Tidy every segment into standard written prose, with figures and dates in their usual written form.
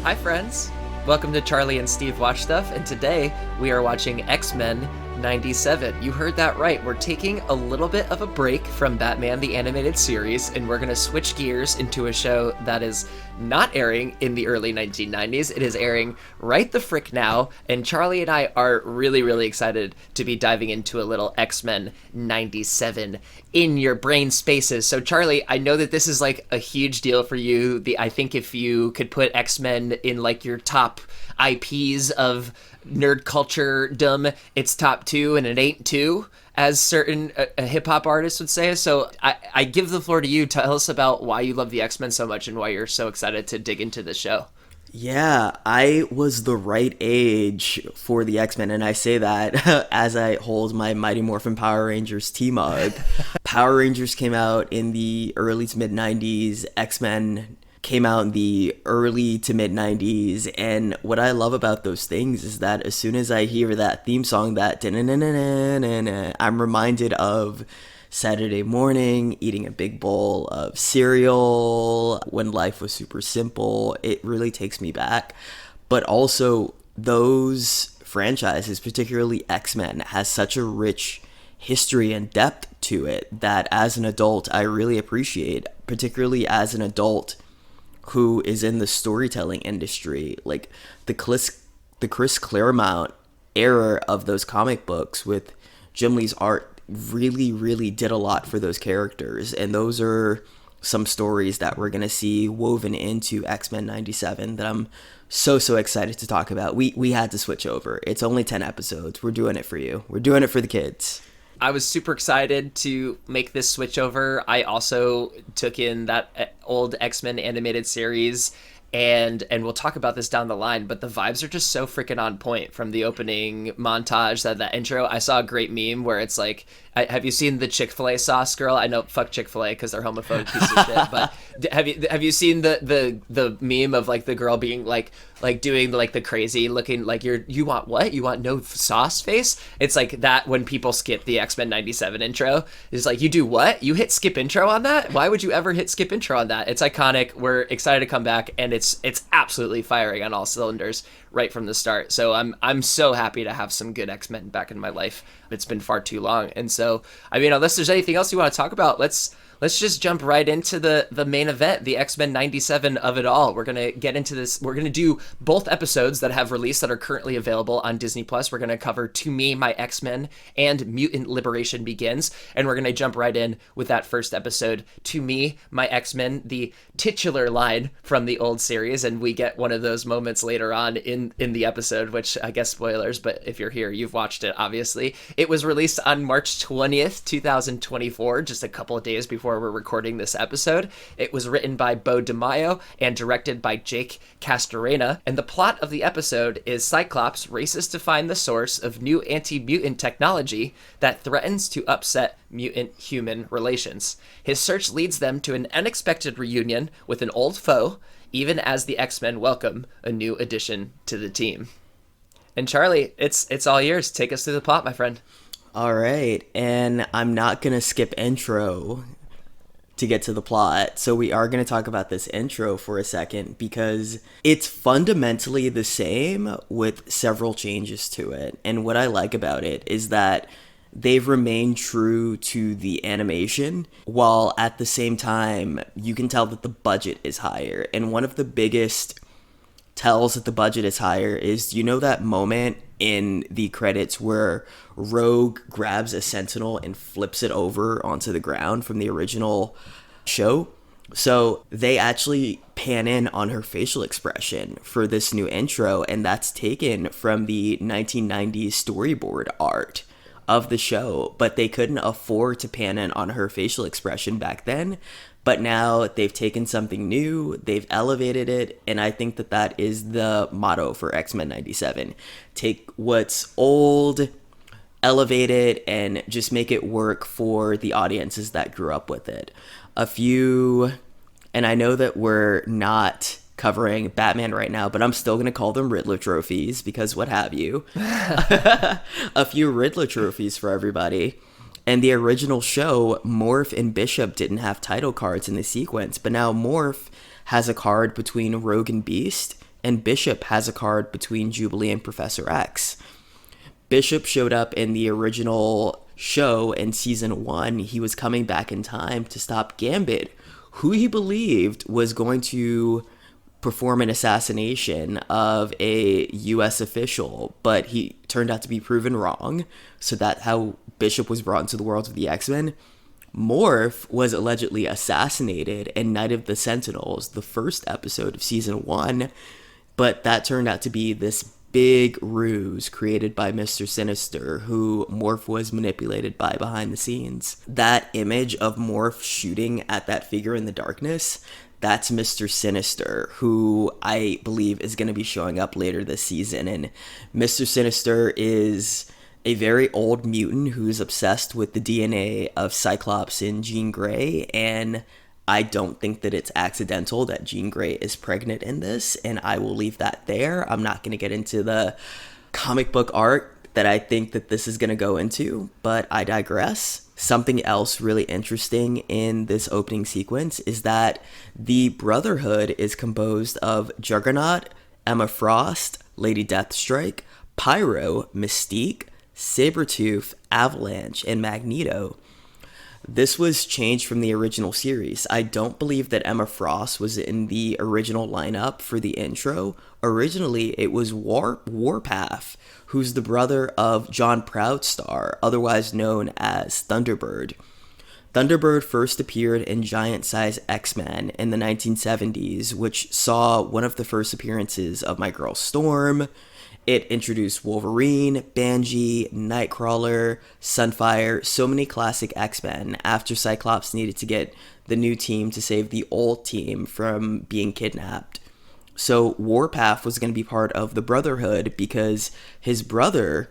Hi, friends. Welcome to Charlie and Steve Watch Stuff, and today we are watching X-Men 97. You heard that right. We're taking a little bit of a break from Batman the Animated Series, and we're going to switch gears into a show that is not airing in the early 1990s. It is airing right the frick now, and Charlie and I are really, really excited to be diving into a little X-Men 97 in your brain spaces. So, Charlie, I know that this is like a huge deal for you. I think if you could put X-Men in like your top IPs of nerd culture-dom, it's top two and it ain't two, as certain hip-hop artists would say. So I give the floor to you. Tell us about why you love the X-Men so much and why you're so excited to dig into this show. Yeah, I was the right age for the X-Men, and I say that as I hold my Mighty Morphin Power Rangers T-Mug. Power Rangers came out in the early to mid-90s, X-Men came out in the early to mid-90s, and what I love about those things is that as soon as I hear that theme song, that I'm reminded of Saturday morning, eating a big bowl of cereal when life was super simple. It really takes me back. But also, those franchises, particularly X-Men, has such a rich history and depth to it that as an adult, I really appreciate, particularly as an adult who is in the storytelling industry. Like the Chris Claremont era of those comic books with Jim Lee's art really did a lot for those characters, and those are some stories that we're gonna see woven into X-Men 97 that I'm so excited to talk about. We had to switch over. It's only 10 episodes. We're doing it for you. We're doing it for the kids. I was super excited to make this switch over. I also took in that old X-Men animated series, and we'll talk about this down the line, but the vibes are just so freaking on point from the opening montage, that intro. I saw a great meme where it's like, have you seen the Chick-fil-A sauce, girl? I know, fuck Chick-fil-A because they're homophobic piece of shit, but have you seen the meme of like the girl being like doing like the crazy looking, like you want what? You want no sauce face? It's like that when people skip the X-Men 97 intro. It's like, you do what? You hit skip intro on that? Why would you ever hit skip intro on that? It's iconic. We're excited to come back, and it's absolutely firing on all cylinders right from the start. So I'm so happy to have some good X-Men back in my life. It's been far too long. And so, I mean, unless there's anything else you want to talk about, let's just jump right into the main event, the X-Men 97 of it all. We're going to get into this. We're going to do both episodes that have released that are currently available on Disney+. We're going to cover To Me, My X-Men and Mutant Liberation Begins. And we're going to jump right in with that first episode, To Me, My X-Men, the titular line from the old series. And we get one of those moments later on in the episode, which I guess spoilers, but if you're here, you've watched it, obviously. It was released on March 20th, 2024, just a couple of days before we're recording this episode. It was written by Bo DeMaio and directed by Jake Castorena. And the plot of the episode is Cyclops races to find the source of new anti-mutant technology that threatens to upset mutant-human relations. His search leads them to an unexpected reunion with an old foe, even as the X-Men welcome a new addition to the team. And Charlie, it's all yours. Take us through the plot, my friend. All right, and I'm not gonna skip intro to get to the plot, so we are going to talk about this intro for a second because it's fundamentally the same with several changes to it. And what I like about it is that they've remained true to the animation, while at the same time you can tell that the budget is higher. And one of the biggest tells that the budget is higher is, you know, that moment in the credits where Rogue grabs a Sentinel and flips it over onto the ground from the original show? So they actually pan in on her facial expression for this new intro, and that's taken from the 1990s storyboard art of the show, but they couldn't afford to pan in on her facial expression back then. But now they've taken something new, they've elevated it, and I think that that is the motto for X-Men 97. Take what's old, elevate it, and just make it work for the audiences that grew up with it. And I know that we're not covering Batman right now, but I'm still going to call them Riddler trophies because what have you. A few Riddler trophies for everybody. And the original show, Morph and Bishop didn't have title cards in the sequence, but now Morph has a card between Rogue and Beast, and Bishop has a card between Jubilee and Professor X. Bishop showed up in the original show in season 1. He was coming back in time to stop Gambit, who he believed was going to perform an assassination of a U.S. official, but he turned out to be proven wrong. So that's how Bishop was brought into the world of the X-Men. Morph was allegedly assassinated in Night of the Sentinels, the first episode of season 1, but that turned out to be this big ruse created by Mr. Sinister, who Morph was manipulated by behind the scenes. That image of Morph shooting at that figure in the darkness, that's Mr. Sinister, who I believe is going to be showing up later this season. And Mr. Sinister is a very old mutant who's obsessed with the DNA of Cyclops and Jean Grey, and I don't think that it's accidental that Jean Grey is pregnant in this, and I will leave that there. I'm not going to get into the comic book art that I think that this is going to go into, but I digress. Something else really interesting in this opening sequence is that the Brotherhood is composed of Juggernaut, Emma Frost, Lady Deathstrike, Pyro, Mystique, Sabretooth, Avalanche, and Magneto. This was changed from the original series. I don't believe that Emma Frost was in the original lineup for the intro. Originally, it was Warpath, who's the brother of John Proudstar, otherwise known as Thunderbird. Thunderbird first appeared in Giant Size X-Men in the 1970s, which saw one of the first appearances of My Girl Storm. It introduced Wolverine, Banshee, Nightcrawler, Sunfire, so many classic X-Men after Cyclops needed to get the new team to save the old team from being kidnapped. So Warpath was going to be part of the Brotherhood because his brother,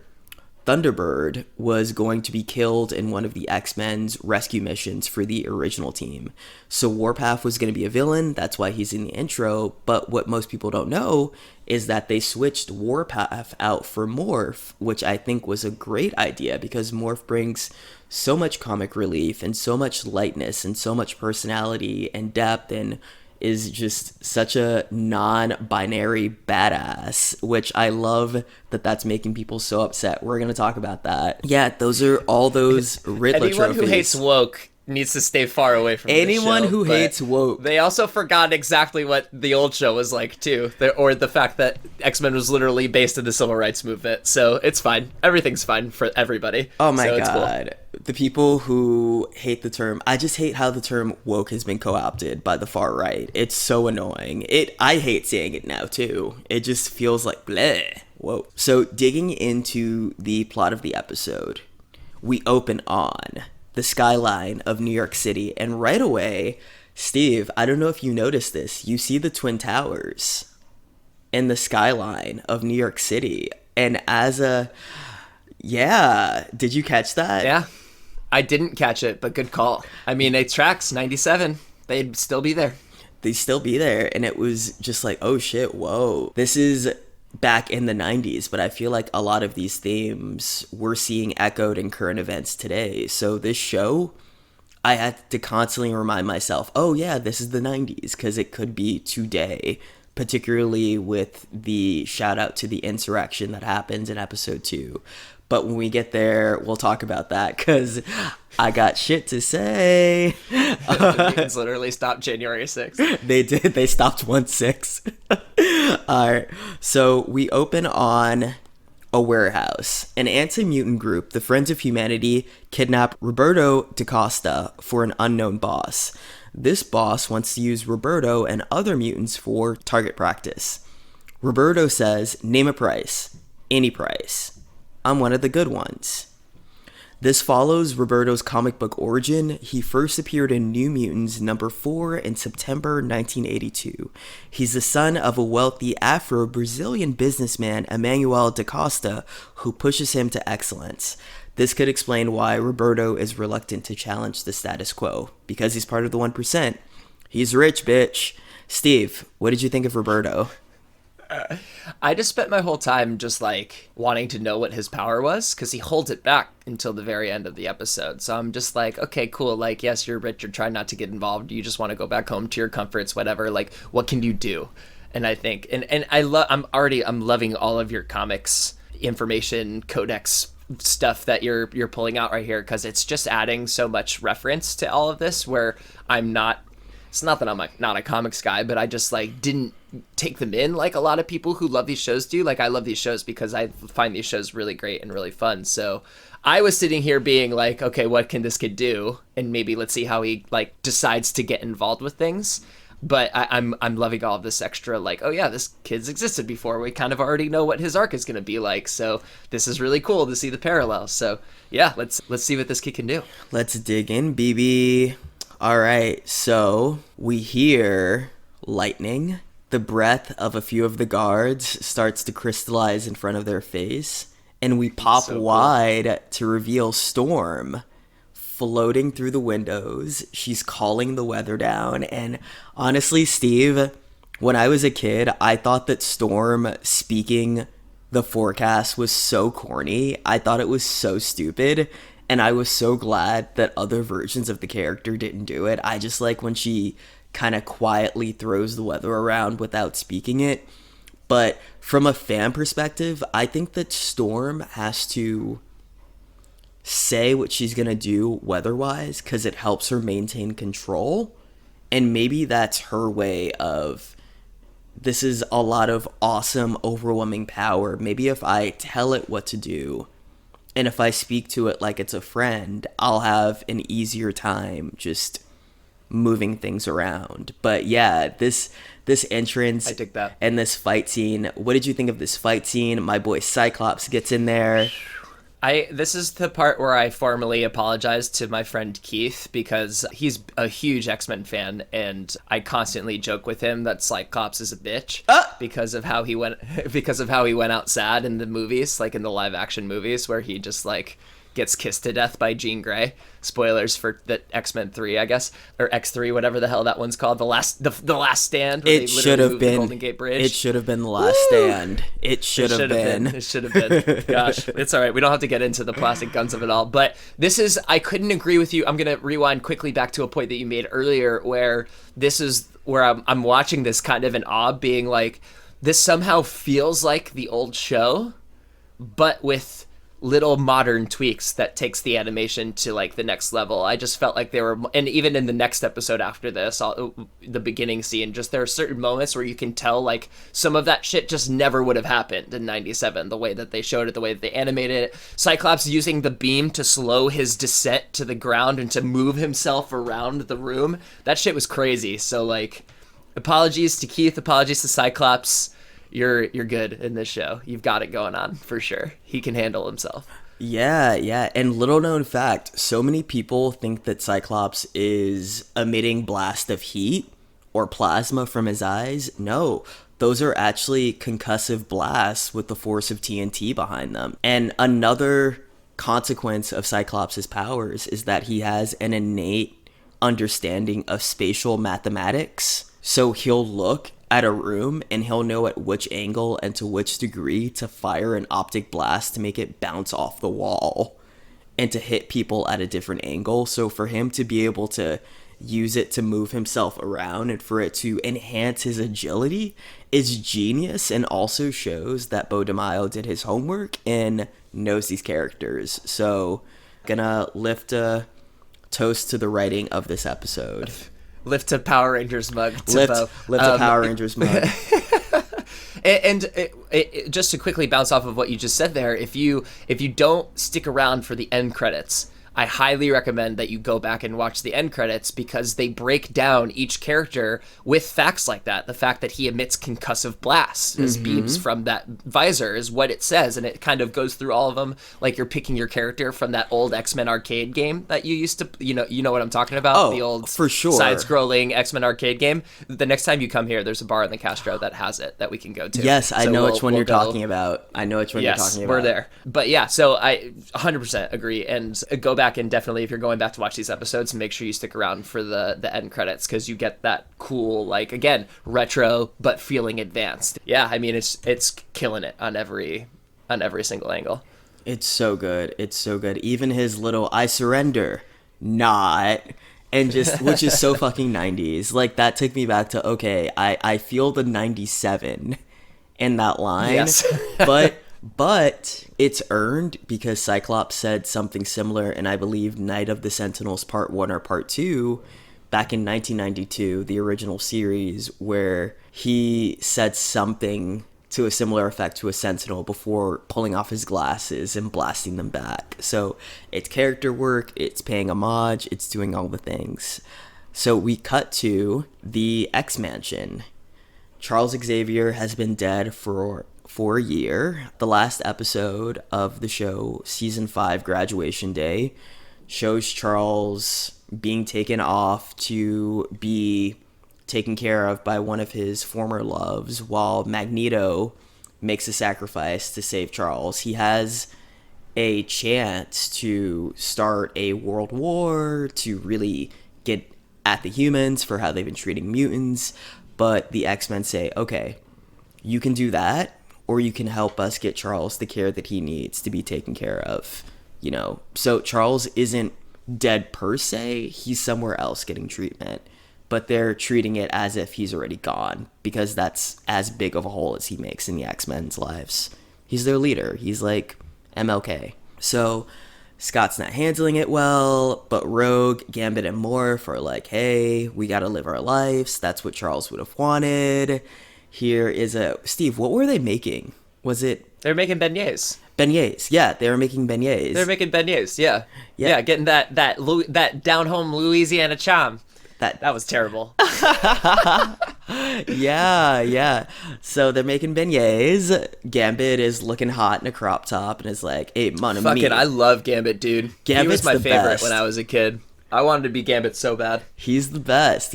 Thunderbird, was going to be killed in one of the X-Men's rescue missions for the original team. So Warpath was going to be a villain, that's why he's in the intro, but what most people don't know is that they switched Warpath out for Morph, which I think was a great idea because Morph brings so much comic relief and so much lightness and so much personality and depth and is just such a non-binary badass, which I love that that's making people so upset. We're going to talk about that. Yeah, those are all those Riddler Anyone trophies. who hates woke needs to stay far away from anyone this show, who hates woke. They also forgot exactly what the old show was like, too. Or the fact that X-Men was literally based in the civil rights movement. So it's fine. Everything's fine for everybody. Oh my so God. Cool. The people who hate the term, I just hate how the term woke has been co-opted by the far right. It's so annoying. I hate saying it now too. It just feels like bleh. Whoa. So digging into the plot of the episode, we open on the skyline of New York City, and right away, Steve, I don't know if you noticed this, you see the Twin Towers in the skyline of New York City. And did you catch that? Yeah. I didn't catch it, but good call. I mean, it tracks 97. They'd still be there. They'd still be there. And it was just like, oh shit, whoa. This is back in the 90s, but I feel like a lot of these themes we're seeing echoed in current events today. So this show, I had to constantly remind myself, oh yeah, this is the 90s, because it could be today, particularly with the shout out to the insurrection that happens in episode 2. But when we get there, we'll talk about that because I got shit to say. The mutants literally stopped January 6th. They did. They stopped 1/6. All right. So we open on a warehouse. An anti-mutant group, the Friends of Humanity, kidnap Roberto DaCosta for an unknown boss. This boss wants to use Roberto and other mutants for target practice. Roberto says, name a price. Any price. I'm one of the good ones. This follows Roberto's comic book origin. He first appeared in New Mutants number 4 in September 1982. He's the son of a wealthy Afro-Brazilian businessman, Emmanuel DaCosta, who pushes him to excellence. This could explain why Roberto is reluctant to challenge the status quo, because he's part of the 1%. He's rich, bitch. Steve, what did you think of Roberto? I just spent my whole time just like wanting to know what his power was because he holds it back until the very end of the episode. So I'm just like, okay, cool. Like, yes, you're rich. You're trying not to get involved. You just want to go back home to your comforts, whatever. Like, what can you do? And I think, and I'm loving all of your comics information codex stuff that you're pulling out right here, because it's just adding so much reference to all of this, where I'm not, it's not that I'm like not a comics guy, but I just like didn't take them in like a lot of people who love these shows do. Like, I love these shows because I find these shows really great and really fun. So I was sitting here being like, okay, what can this kid do? And maybe let's see how he like decides to get involved with things. But I'm loving all of this extra, like, oh yeah, this kid's existed before. We kind of already know what his arc is going to be like. So this is really cool to see the parallels. So yeah, let's see what this kid can do. Let's dig in, BB. All right, so we hear lightning. The breath of a few of the guards starts to crystallize in front of their face, and we pop so wide cool. To reveal Storm floating through the windows. She's calling the weather down. And honestly, Steve, when I was a kid, I thought that Storm speaking the forecast was so corny. I thought it was so stupid. And I was so glad that other versions of the character didn't do it. I just like when she kind of quietly throws the weather around without speaking it. But from a fan perspective, I think that Storm has to say what she's going to do weather-wise, because it helps her maintain control. And maybe that's her way of, this is a lot of awesome, overwhelming power. Maybe if I tell it what to do, and if I speak to it like it's a friend, I'll have an easier time just moving things around. But yeah, this entrance, I dig that. And this fight scene. What did you think of this fight scene? My boy Cyclops gets in there. This is the part where I formally apologize to my friend Keith, because he's a huge X-Men fan, and I constantly joke with him that Cyclops is a bitch because of how he went out sad in the movies, like in the live action movies, where he just like gets kissed to death by Jean Grey. Spoilers for the X-Men 3, I guess, or X3, whatever the hell that one's called. The last stand. Where it should have been. Golden Gate Bridge. It should have been The Last Stand. It should have been. It should have been. Gosh, it's all right. We don't have to get into the plastic guns of it all. But this is, I couldn't agree with you. I'm going to rewind quickly back to a point that you made earlier, where this is where I'm watching this kind of in awe, being like, this somehow feels like the old show, but with little modern tweaks that takes the animation to like the next level. I just felt like they were, and even in the next episode after this, the beginning scene, just there are certain moments where you can tell like some of that shit just never would have happened in 97, the way that they showed it, the way that they animated it. Cyclops using the beam to slow his descent to the ground and to move himself around the room. That shit was crazy. So like, apologies to Keith, apologies to Cyclops. You're good in this show. You've got it going on for sure. He can handle himself. Yeah. And little known fact, so many people think that Cyclops is emitting blast of heat or plasma from his eyes. No, those are actually concussive blasts with the force of TNT behind them. And another consequence of Cyclops' powers is that he has an innate understanding of spatial mathematics. So he'll look at a room and he'll know at which angle and to which degree to fire an optic blast to make it bounce off the wall and to hit people at a different angle. So for him to be able to use it to move himself around and for it to enhance his agility is genius, and also shows that Beau DeMaio did his homework and knows these characters. So gonna lift a toast to the writing of this episode. Lift a Power Rangers mug to lift Beau. A Power Rangers mug. And just to quickly bounce off of what you just said there, if you don't stick around for the end credits, I highly recommend that you go back and watch the end credits, because they break down each character with facts like that. The fact that he emits concussive blasts as beams from that visor is what it says, and it kind of goes through all of them, like you're picking your character from that old X-Men arcade game that you used to, you know what I'm talking about? Oh, the old for sure. side-scrolling X-Men arcade game. The next time you come here, there's a bar in the Castro that has it that we can go to. Yes, I know which one you're talking about. I know which one you're talking about. Yes, we're there. But yeah, so I 100% agree, and go back and definitely, if you're going back to watch these episodes, make sure you stick around for the end credits, because you get that cool, like, again, retro but feeling advanced. Yeah, I mean, it's killing it on every single angle. It's so good. It's so good. Even his little "I surrender" not, and just which is so fucking 90s. Like that took me back to okay, I feel the 97 in that line. Yes. but it's earned because Cyclops said something similar in I believe Night of the Sentinels Part 1 or Part 2 back in 1992, the original series, where he said something to a similar effect to a Sentinel before pulling off his glasses and blasting them back. So it's character work, it's paying homage, it's doing all the things. So we cut to the X-Mansion. Charles Xavier has been dead for a year. The last episode of the show, Season 5, Graduation Day, shows Charles being taken off to be taken care of by one of his former loves while Magneto makes a sacrifice to save Charles. He has a chance to start a world war, to really get at the humans for how they've been treating mutants, but the X-Men say, okay, you can do that, or you can help us get Charles the care that he needs to be taken care of, you know? So Charles isn't dead per se, he's somewhere else getting treatment, but they're treating it as if he's already gone because that's as big of a hole as he makes in the X-Men's lives. He's their leader. He's like MLK. So Scott's not handling it well, but Rogue, Gambit, and Morph are like, hey, we gotta live our lives. That's what Charles would have wanted. Here is a... Steve, what were they making? Was it... They're making beignets. Beignets, yeah, they were making beignets. They're making beignets, yeah. Yeah, getting that down-home Louisiana charm. That was terrible. Yeah. So they're making beignets. Gambit is looking hot in a crop top and is like, hey, mon ami. Fucking, I love Gambit, dude. Gambit's he was my the favorite best. when I was a kid. I wanted to be Gambit so bad. He's the best.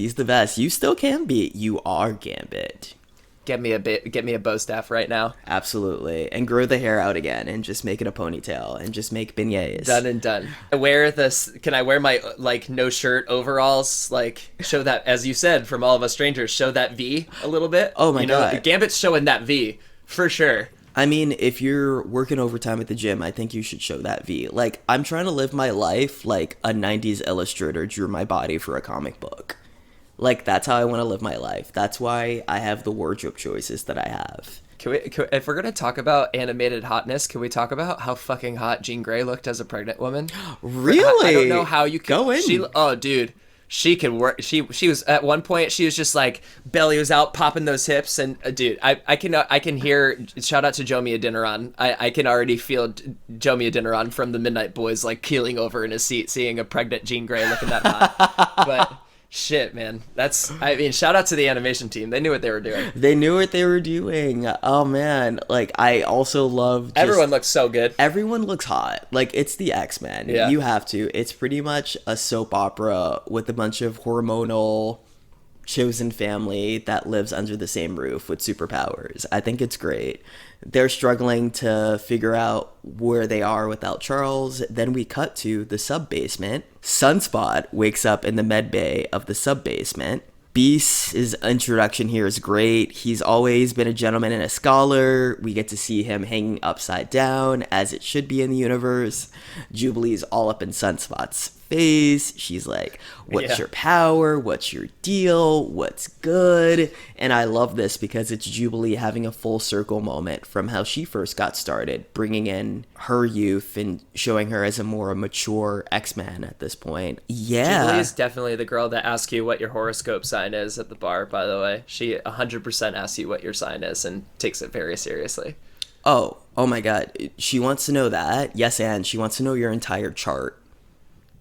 You still can be. You are Gambit. Get me a bow staff right now. Absolutely. And grow the hair out again and just make it a ponytail and just make beignets. Done and done. Can I wear my like no shirt overalls? Like show that, as you said, from All of Us Strangers, show that V a little bit. Oh my God. Gambit's showing that V for sure. I mean, if you're working overtime at the gym, I think you should show that V. Like, I'm trying to live my life like a 90s illustrator drew my body for a comic book. Like, that's how I want to live my life. That's why I have the wardrobe choices that I have. If we're going to talk about animated hotness, can we talk about how fucking hot Jean Grey looked as a pregnant woman? Really? I don't know how you can... Go in. Oh, dude. She can work. She was, at one point, she was just like, belly was out, popping those hips. And, dude, I can hear... Shout out to Jomi Adeniran. I can already feel Jomi Adeniran from the Midnight Boys, like, keeling over in his seat, seeing a pregnant Jean Grey looking that hot. But... Shit, man. Shout out to the animation team. They knew what they were doing. Oh, man. Like, I also love... Everyone looks so good. Everyone looks hot. Like, it's the X-Men. Yeah. You have to. It's pretty much a soap opera with a bunch of hormonal chosen family that lives under the same roof with superpowers. I think it's great. They're struggling to figure out where they are without Charles. Then we cut to the sub-basement. Sunspot wakes up in the med bay of the sub-basement. Beast's introduction here is great. He's always been a gentleman and a scholar. We get to see him hanging upside down, as it should be in the universe. Jubilee's all up in Sunspot's face. She's like, what's your power? What's your deal? What's good? And I love this because it's Jubilee having a full circle moment from how she first got started, bringing in her youth and showing her as a more mature X-Man at this point. Yeah. Jubilee is definitely the girl that asks you what your horoscope sign is at the bar, by the way. She 100% asks you what your sign is and takes it very seriously. Oh my God. She wants to know that. Yes, and she wants to know your entire chart.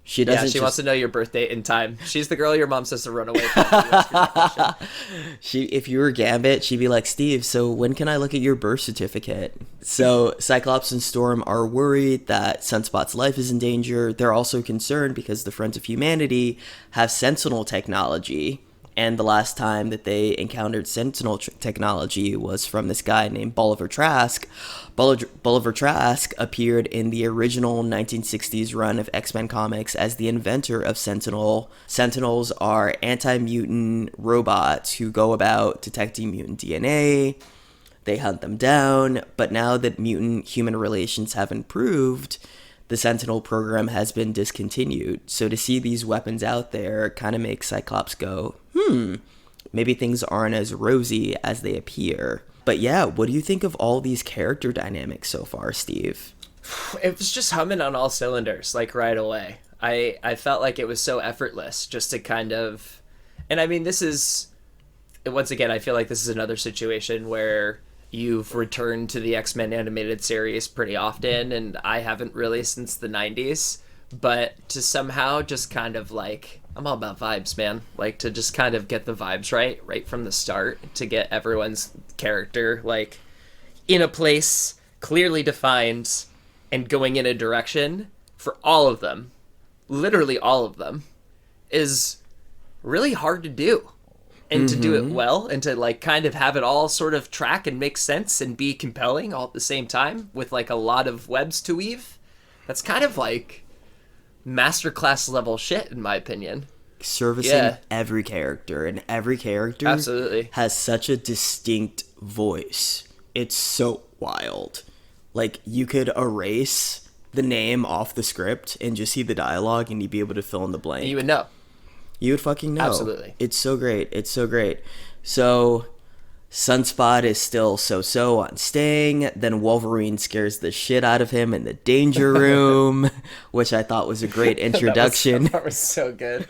She wants to know your birth date and time. She's the girl your mom says to run away from. If you were Gambit, she'd be like, Steve, so when can I look at your birth certificate? So Cyclops and Storm are worried that Sunspot's life is in danger. They're also concerned because the Friends of Humanity have Sentinel technology. And the last time that they encountered Sentinel technology was from this guy named Bolivar Trask. Bolivar Trask appeared in the original 1960s run of X-Men comics as the inventor of Sentinel. Sentinels are anti-mutant robots who go about detecting mutant DNA. They hunt them down, but now that mutant-human relations have improved, the Sentinel program has been discontinued. So to see these weapons out there kind of makes Cyclops go, maybe things aren't as rosy as they appear. But yeah, what do you think of all these character dynamics so far, Steve? It was just humming on all cylinders, like right away. I felt like it was so effortless just to kind of, and I mean, this is, once again, I feel like this is another situation where you've returned to the X-Men animated series pretty often, and I haven't really since the 90s, but to somehow just kind of like, I'm all about vibes, man. Like, to just kind of get the vibes right from the start, to get everyone's character, like, in a place clearly defined and going in a direction for all of them, literally all of them, is really hard to do. And to do it well, and to like kind of have it all sort of track and make sense and be compelling all at the same time with like a lot of webs to weave, that's kind of like masterclass level shit in my opinion. Servicing every character, and every character absolutely has such a distinct voice. It's so wild. Like, you could erase the name off the script and just see the dialogue, and you'd be able to fill in the blank. You would know. You would fucking know. Absolutely. It's so great. It's so great. So, Sunspot is still so-so on staying. Then Wolverine scares the shit out of him in the danger room, which I thought was a great introduction. that was so good.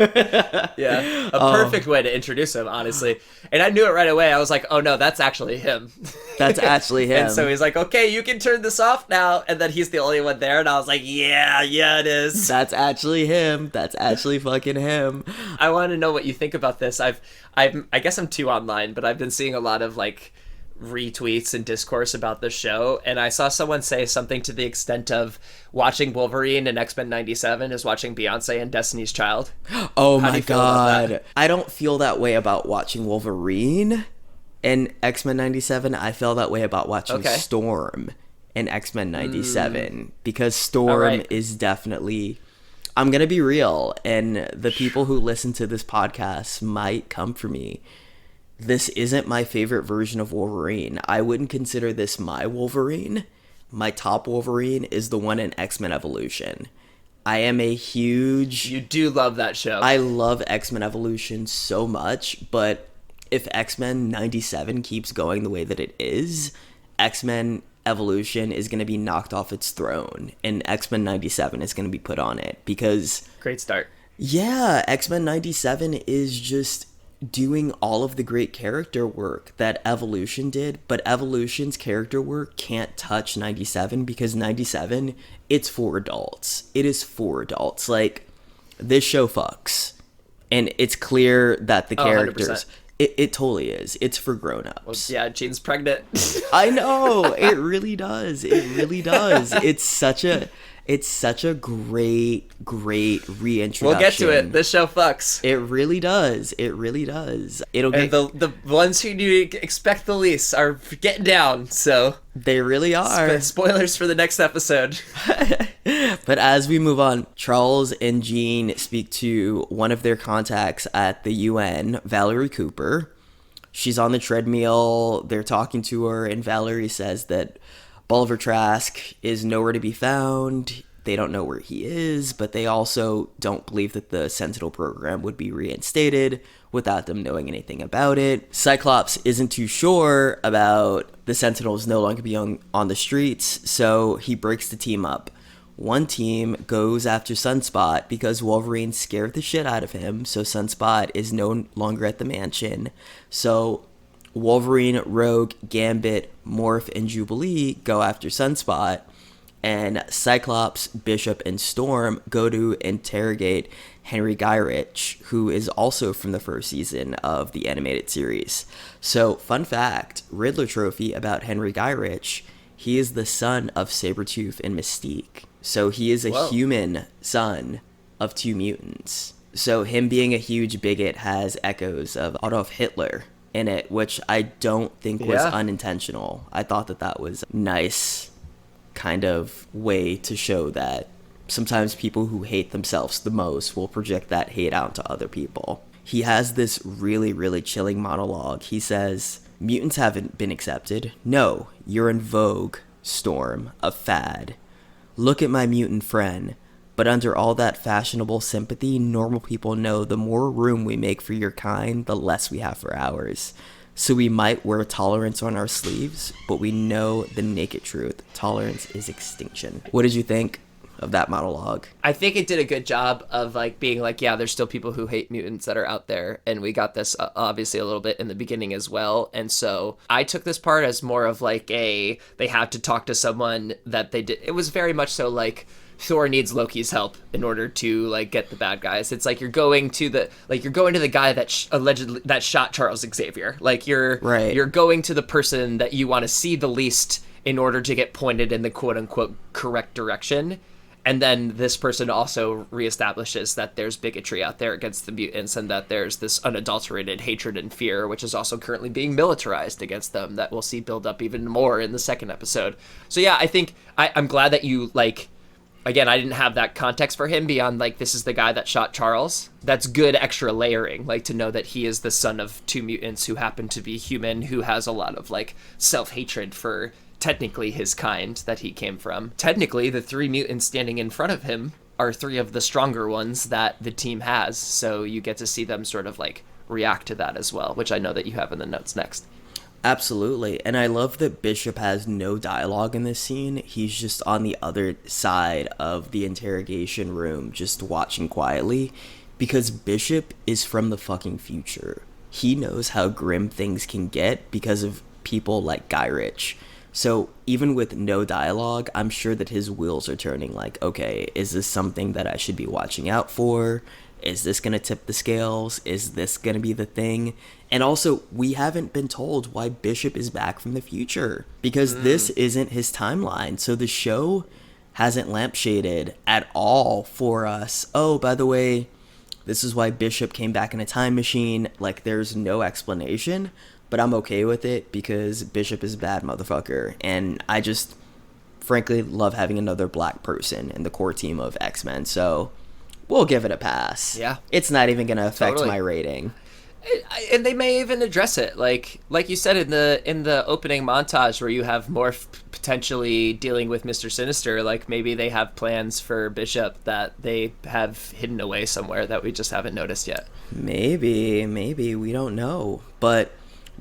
Yeah. A perfect way to introduce him, honestly. And I knew it right away. I was like, oh no, that's actually him. That's actually him. And so he's like, okay, you can turn this off now. And then he's the only one there. And I was like, yeah, it is. That's actually him. That's actually fucking him. I want to know what you think about this. I guess I'm too online, but I've been seeing a lot of like retweets and discourse about the show, and I saw someone say something to the extent of watching Wolverine and X-Men 97 is watching Beyonce and Destiny's Child. Oh my god. I don't feel that way about watching Wolverine and X-Men 97. I feel that way about watching Storm and X-Men 97 because Storm is definitely, I'm going to be real, and the people who listen to this podcast might come for me. This isn't my favorite version of Wolverine. I wouldn't consider this my Wolverine. My top Wolverine is the one in X-Men Evolution. I am a huge... You do love that show. I love X-Men Evolution so much, but if X-Men 97 keeps going the way that it is, X-Men Evolution is going to be knocked off its throne, and X-Men 97 is going to be put on it, because... Great start. Yeah, X-Men 97 is just doing all of the great character work that Evolution did, but Evolution's character work can't touch 97 because 97, it's for adults. It is for adults. Like, this show fucks. And it's clear that the characters... It totally is. It's for grown-ups. Well, yeah, Jean's pregnant. I know. It really does. It really does. It's such a great reintroduction. We'll get to it. This show fucks. It really does. It really does. And the ones who you expect the least are getting down, so... They really are. Spoilers for the next episode. But as we move on, Charles and Jean speak to one of their contacts at the UN, Valerie Cooper. She's on the treadmill. They're talking to her, and Valerie says that Bolivar Trask is nowhere to be found. They don't know where he is, but they also don't believe that the Sentinel program would be reinstated without them knowing anything about it. Cyclops isn't too sure about the Sentinels no longer being on the streets, so he breaks the team up. One team goes after Sunspot because Wolverine scared the shit out of him, so Sunspot is no longer at the mansion. So Wolverine, Rogue, Gambit, Morph, and Jubilee go after Sunspot, and Cyclops, Bishop, and Storm go to interrogate Henry Gyrich, who is also from the first season of the animated series. So, fun fact, Riddler trophy about Henry Gyrich, he is the son of Sabretooth and Mystique. So he is a human son of two mutants. So him being a huge bigot has echoes of Adolf Hitler in it, which I don't think was unintentional. I thought that was nice kind of way to show that sometimes people who hate themselves the most will project that hate out to other people. He has this really, really chilling monologue. He says, "Mutants haven't been accepted. No, you're in vogue, Storm, a fad. Look at my mutant friend. But under all that fashionable sympathy, normal people know the more room we make for your kind, the less we have for ours. So we might wear tolerance on our sleeves, but we know the naked truth. Tolerance is extinction. What did you think of that monologue? I think it did a good job of like being like, yeah, there's still people who hate mutants that are out there, and we got this obviously a little bit in the beginning as well. And so I took this part as more of like they had to talk to someone that they did. It was very much so like Thor needs Loki's help in order to like get the bad guys. It's like you're going to the guy that allegedly that shot Charles Xavier. Like you're going to the person that you want to see the least in order to get pointed in the quote unquote correct direction. And then this person also reestablishes that there's bigotry out there against the mutants and that there's this unadulterated hatred and fear, which is also currently being militarized against them, that we'll see build up even more in the second episode. So yeah, I think I'm glad that you like, again, I didn't have that context for him beyond like, this is the guy that shot Charles. That's good extra layering, like to know that he is the son of two mutants who happen to be human, who has a lot of like self-hatred for technically his kind that he came from. Technically, the three mutants standing in front of him are three of the stronger ones that the team has, so you get to see them sort of like react to that as well, which I know that you have in the notes next. Absolutely. And I love that Bishop has no dialogue in this scene. He's just on the other side of the interrogation room, just watching quietly, because Bishop is from the fucking future. He knows how grim things can get because of people like Guy Ritchie. So even with no dialogue, I'm sure that his wheels are turning like, okay, is this something that I should be watching out for? Is this going to tip the scales? Is this going to be the thing? And also, we haven't been told why Bishop is back from the future, because this isn't his timeline. So the show hasn't lampshaded at all for us. Oh, by the way, this is why Bishop came back in a time machine. Like, there's no explanation. But I'm okay with it because Bishop is a bad motherfucker. And I just, frankly, love having another black person in the core team of X-Men. So we'll give it a pass. Yeah. It's not even going to affect Totally. my rating. And they may even address it, like you said in the opening montage where you have Morph potentially dealing with Mr. Sinister. Like maybe they have plans for Bishop that they have hidden away somewhere that we just haven't noticed yet. Maybe we don't know. But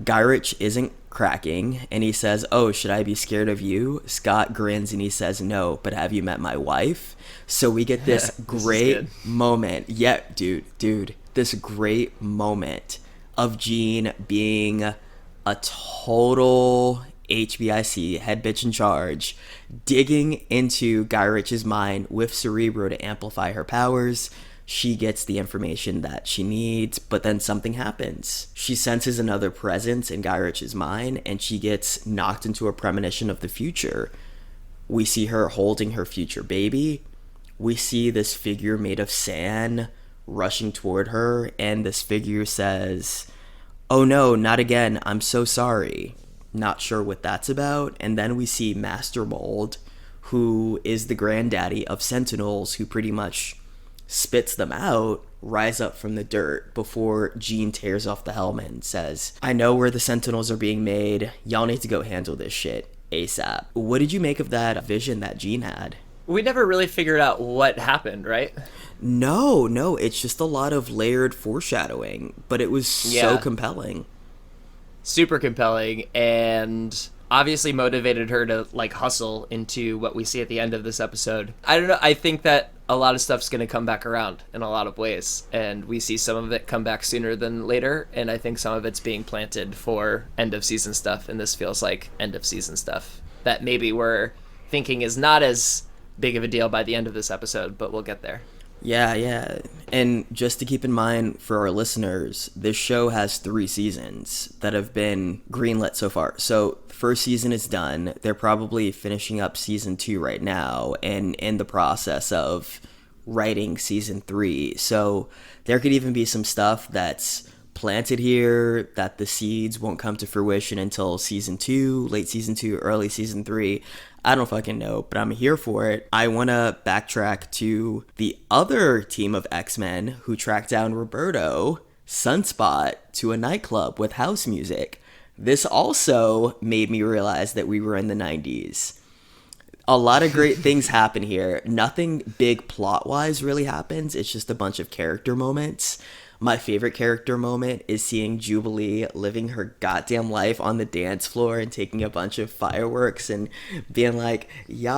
Guy Ritchie isn't cracking, and he says, oh, should I be scared of you? Scott grins and he says, no, but have you met my wife? So we get this great moment. Yeah, dude, this great moment of Jean being a total HBIC, head bitch in charge, digging into Guy Ritchie's mind with Cerebro to amplify her powers. She gets the information that she needs, but then something happens. She senses another presence in Guy Ritchie's mind, and she gets knocked into a premonition of the future. We see her holding her future baby. We see this figure made of sand rushing toward her, and this figure says, oh no, not again, I'm so sorry. Not sure what that's about. And then we see Master Mold, who is the granddaddy of Sentinels, who pretty much spits them out, rise up from the dirt before Jean tears off the helmet and says, I know where the Sentinels are being made. Y'all need to go handle this shit ASAP. What did you make of that vision that Jean had? We never really figured out what happened, right? No, it's just a lot of layered foreshadowing, but it was so compelling. Super compelling, and obviously motivated her to like hustle into what we see at the end of this episode. I don't know, I think that a lot of stuff's going to come back around in a lot of ways, and we see some of it come back sooner than later, and I think some of it's being planted for end of season stuff, and this feels like end of season stuff that maybe we're thinking is not as big of a deal by the end of this episode, but we'll get there. Yeah. And just to keep in mind for our listeners, this show has 3 seasons that have been greenlit so far. So the first season is done. They're probably finishing up season 2 right now and in the process of writing season 3. So there could even be some stuff that's planted here that the seeds won't come to fruition until season 2, late season 2, early season 3. I don't fucking know, but I'm here for it. I want to backtrack to the other team of X-Men who tracked down Roberto, Sunspot, to a nightclub with house music. This also made me realize that we were in the 90s. A lot of great things happen here. Nothing big plot-wise really happens. It's just a bunch of character moments. My favorite character moment is seeing Jubilee living her goddamn life on the dance floor and taking a bunch of fireworks and being like, yes.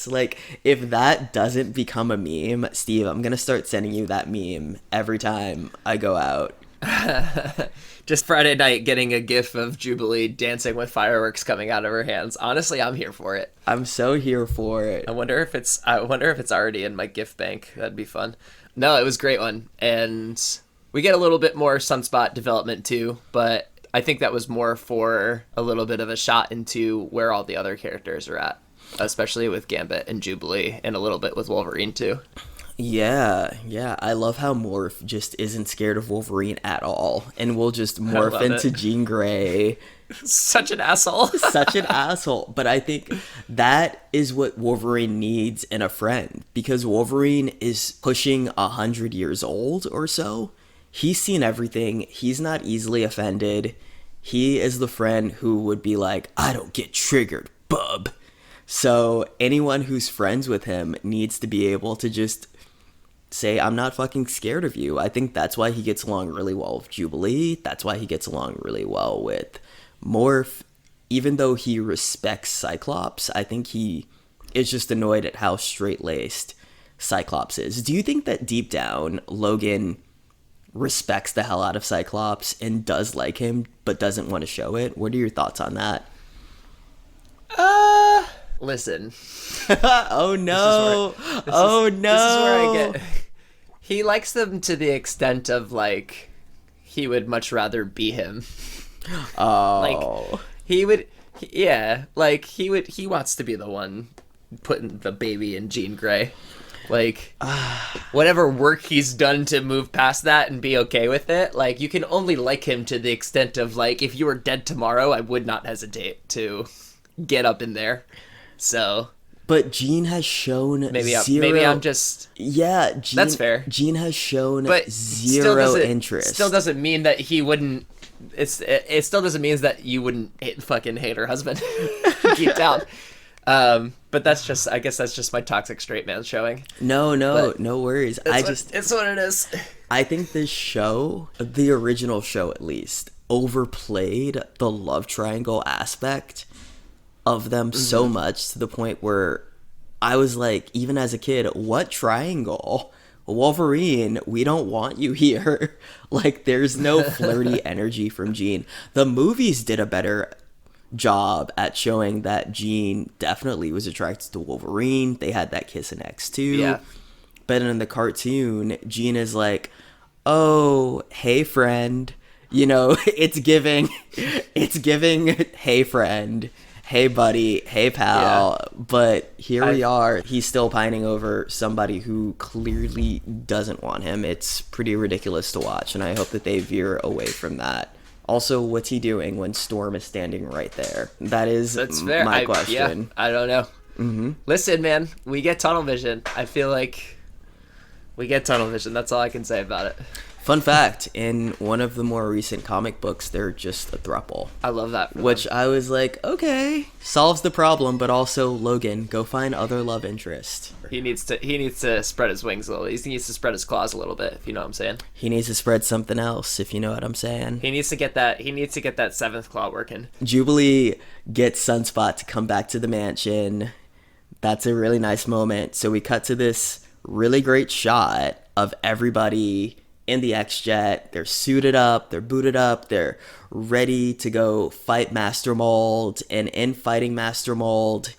Like, if that doesn't become a meme, Steve, I'm gonna start sending you that meme every time I go out. Just Friday night getting a gif of Jubilee dancing with fireworks coming out of her hands. Honestly, I'm here for it. I'm so here for it. I wonder if it's already in my GIF bank. That'd be fun. No, it was a great one. And we get a little bit more Sunspot development too, but I think that was more for a little bit of a shot into where all the other characters are at, especially with Gambit and Jubilee and a little bit with Wolverine too. Yeah. I love how Morph just isn't scared of Wolverine at all and will just morph into Jean Grey. Such an asshole. Such an asshole. But I think that is what Wolverine needs in a friend, because Wolverine is pushing 100 years old or so. He's seen everything. He's not easily offended. He is the friend who would be like, I don't get triggered, bub. So anyone who's friends with him needs to be able to just say, I'm not fucking scared of you. I think that's why he gets along really well with Jubilee. That's why he gets along really well with Morph. Even though he respects Cyclops, I think he is just annoyed at how straight-laced Cyclops is. Do you think that deep down, Logan respects the hell out of Cyclops and does like him, but doesn't want to show it? What are your thoughts on that? Listen. Oh no. This is where I get... He likes them to the extent of, like, he would much rather be him. Oh. Like, he wants to be the one putting the baby in Jean Grey. Like, whatever work he's done to move past that and be okay with it, like, you can only like him to the extent of, like, if you were dead tomorrow, I would not hesitate to get up in there. So... But Jean has shown maybe zero... I'm just... Yeah, that's fair. Jean has shown but zero interest. Still doesn't mean that he wouldn't... It still doesn't mean that you wouldn't fucking hate her husband deep down. But that's just... I guess that's just my toxic straight man showing. No worries. It's what it is. I think this show, the original show at least, overplayed the love triangle aspect of them so much to the point where I was like, even as a kid, what triangle? Wolverine, we don't want you here. Like, there's no flirty energy from Jean. The movies did a better job at showing that Jean definitely was attracted to Wolverine. They had that kiss in X2. Yeah. But in the cartoon, Jean is like, oh, hey friend. You know, it's giving, hey friend. Hey buddy, hey pal, yeah. But here we are. He's still pining over somebody who clearly doesn't want him. It's pretty ridiculous to watch, and I hope that they veer away from that. Also, what's he doing when Storm is standing right there? That's fair. My question. Yeah, I don't know. Mm-hmm. Listen, man, we get tunnel vision. I feel like we get tunnel vision. That's all I can say about it. Fun fact, in one of the more recent comic books, they're just a throuple. I love that. Which I was like, okay, solves the problem, but also, Logan, go find other love interest. He needs to spread his wings a little. He needs to spread his claws a little bit, if you know what I'm saying. He needs to spread something else, if you know what I'm saying. He needs to get that seventh claw working. Jubilee gets Sunspot to come back to the mansion. That's a really nice moment. So we cut to this really great shot of everybody in the X-Jet. They're suited up, they're booted up, they're ready to go fight Master Mold, and in fighting Master Mold,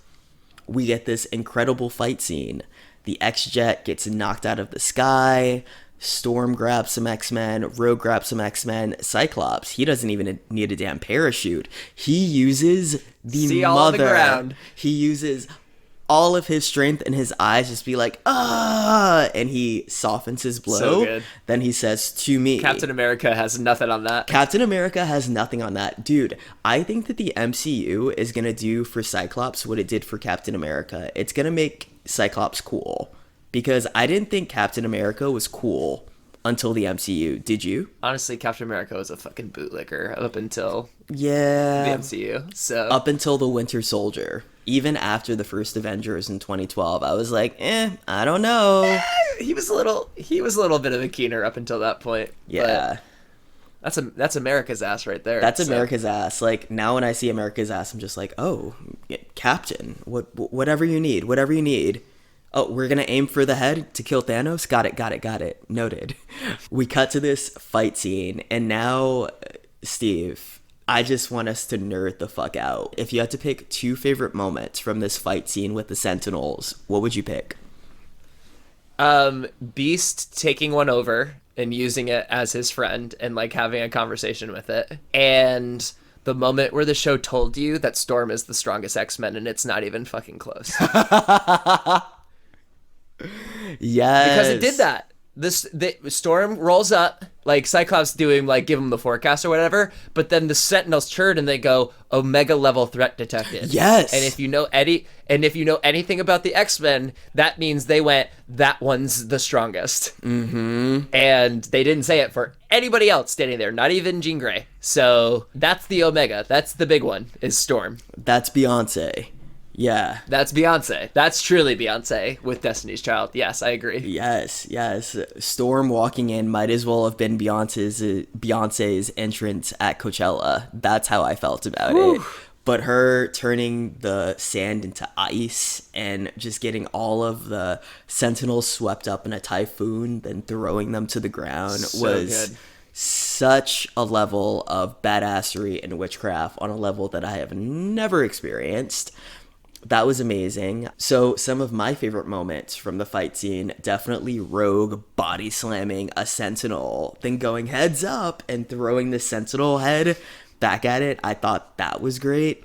we get this incredible fight scene. The X-Jet gets knocked out of the sky, Storm grabs some X-Men, Rogue grabs some X-Men, Cyclops, he doesn't even need a damn parachute. He uses the mother. He uses all of his strength, and his eyes just be like, ah, and he softens his blow. So good. Then he says to me, Captain America has nothing on that. Captain America has nothing on that. Dude, I think that the MCU is going to do for Cyclops what it did for Captain America. It's going to make Cyclops cool. Because I didn't think Captain America was cool until the MCU. Did you? Honestly, Captain America was a fucking bootlicker up until the Yeah. MCU. So Up until the Winter Soldier. Even after the first Avengers in 2012, I was like, I don't know. he was a little bit of a keener up until that point. Yeah. But that's America's ass right there. That's so. America's ass. Like, now when I see America's ass, I'm just like, oh, Captain, whatever you need, whatever you need. Oh, we're gonna aim for the head to kill Thanos? Got it. Noted. We cut to this fight scene, and now, Steve, I just want us to nerd the fuck out. If you had to pick 2 favorite moments from this fight scene with the Sentinels, what would you pick? Beast taking one over and using it as his friend and like having a conversation with it, and the moment where the show told you that Storm is the strongest X-Men and it's not even fucking close. Yes. Because it did that. The Storm rolls up, like Cyclops doing like give him the forecast or whatever, but then the Sentinels churn and they go Omega level threat detected. Yes. And if you know anything about the X-Men, that means they went, that one's the strongest. Mm-hmm. And they didn't say it for anybody else standing there, not even Jean Grey. So that's the Omega. That's the big one, is Storm. That's Beyonce. Yeah. That's Beyonce. That's truly Beyonce with Destiny's Child. Yes, I agree. Yes. Storm walking in might as well have been Beyonce's entrance at Coachella. That's how I felt about it. But her turning the sand into ice and just getting all of the Sentinels swept up in a typhoon, then throwing them to the ground was good. Such a level of badassery and witchcraft on a level that I have never experienced. That was amazing. So some of my favorite moments from the fight scene, definitely Rogue body slamming a Sentinel, then going heads up and throwing the Sentinel head back at it. I thought that was great.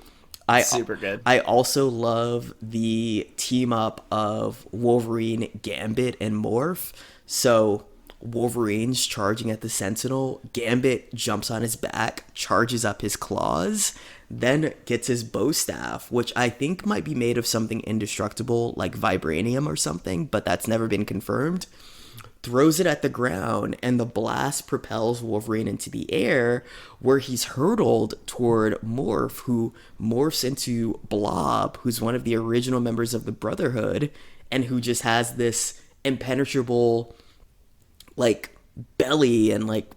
Super good. I also love the team up of Wolverine, Gambit, and Morph. So Wolverine's charging at the Sentinel. Gambit jumps on his back, charges up his claws, then gets his bow staff, which I think might be made of something indestructible like vibranium or something, but that's never been confirmed. Throws it at the ground, and the blast propels Wolverine into the air, where he's hurtled toward Morph, who morphs into Blob, who's one of the original members of the Brotherhood, and who just has this impenetrable, like, belly and, like,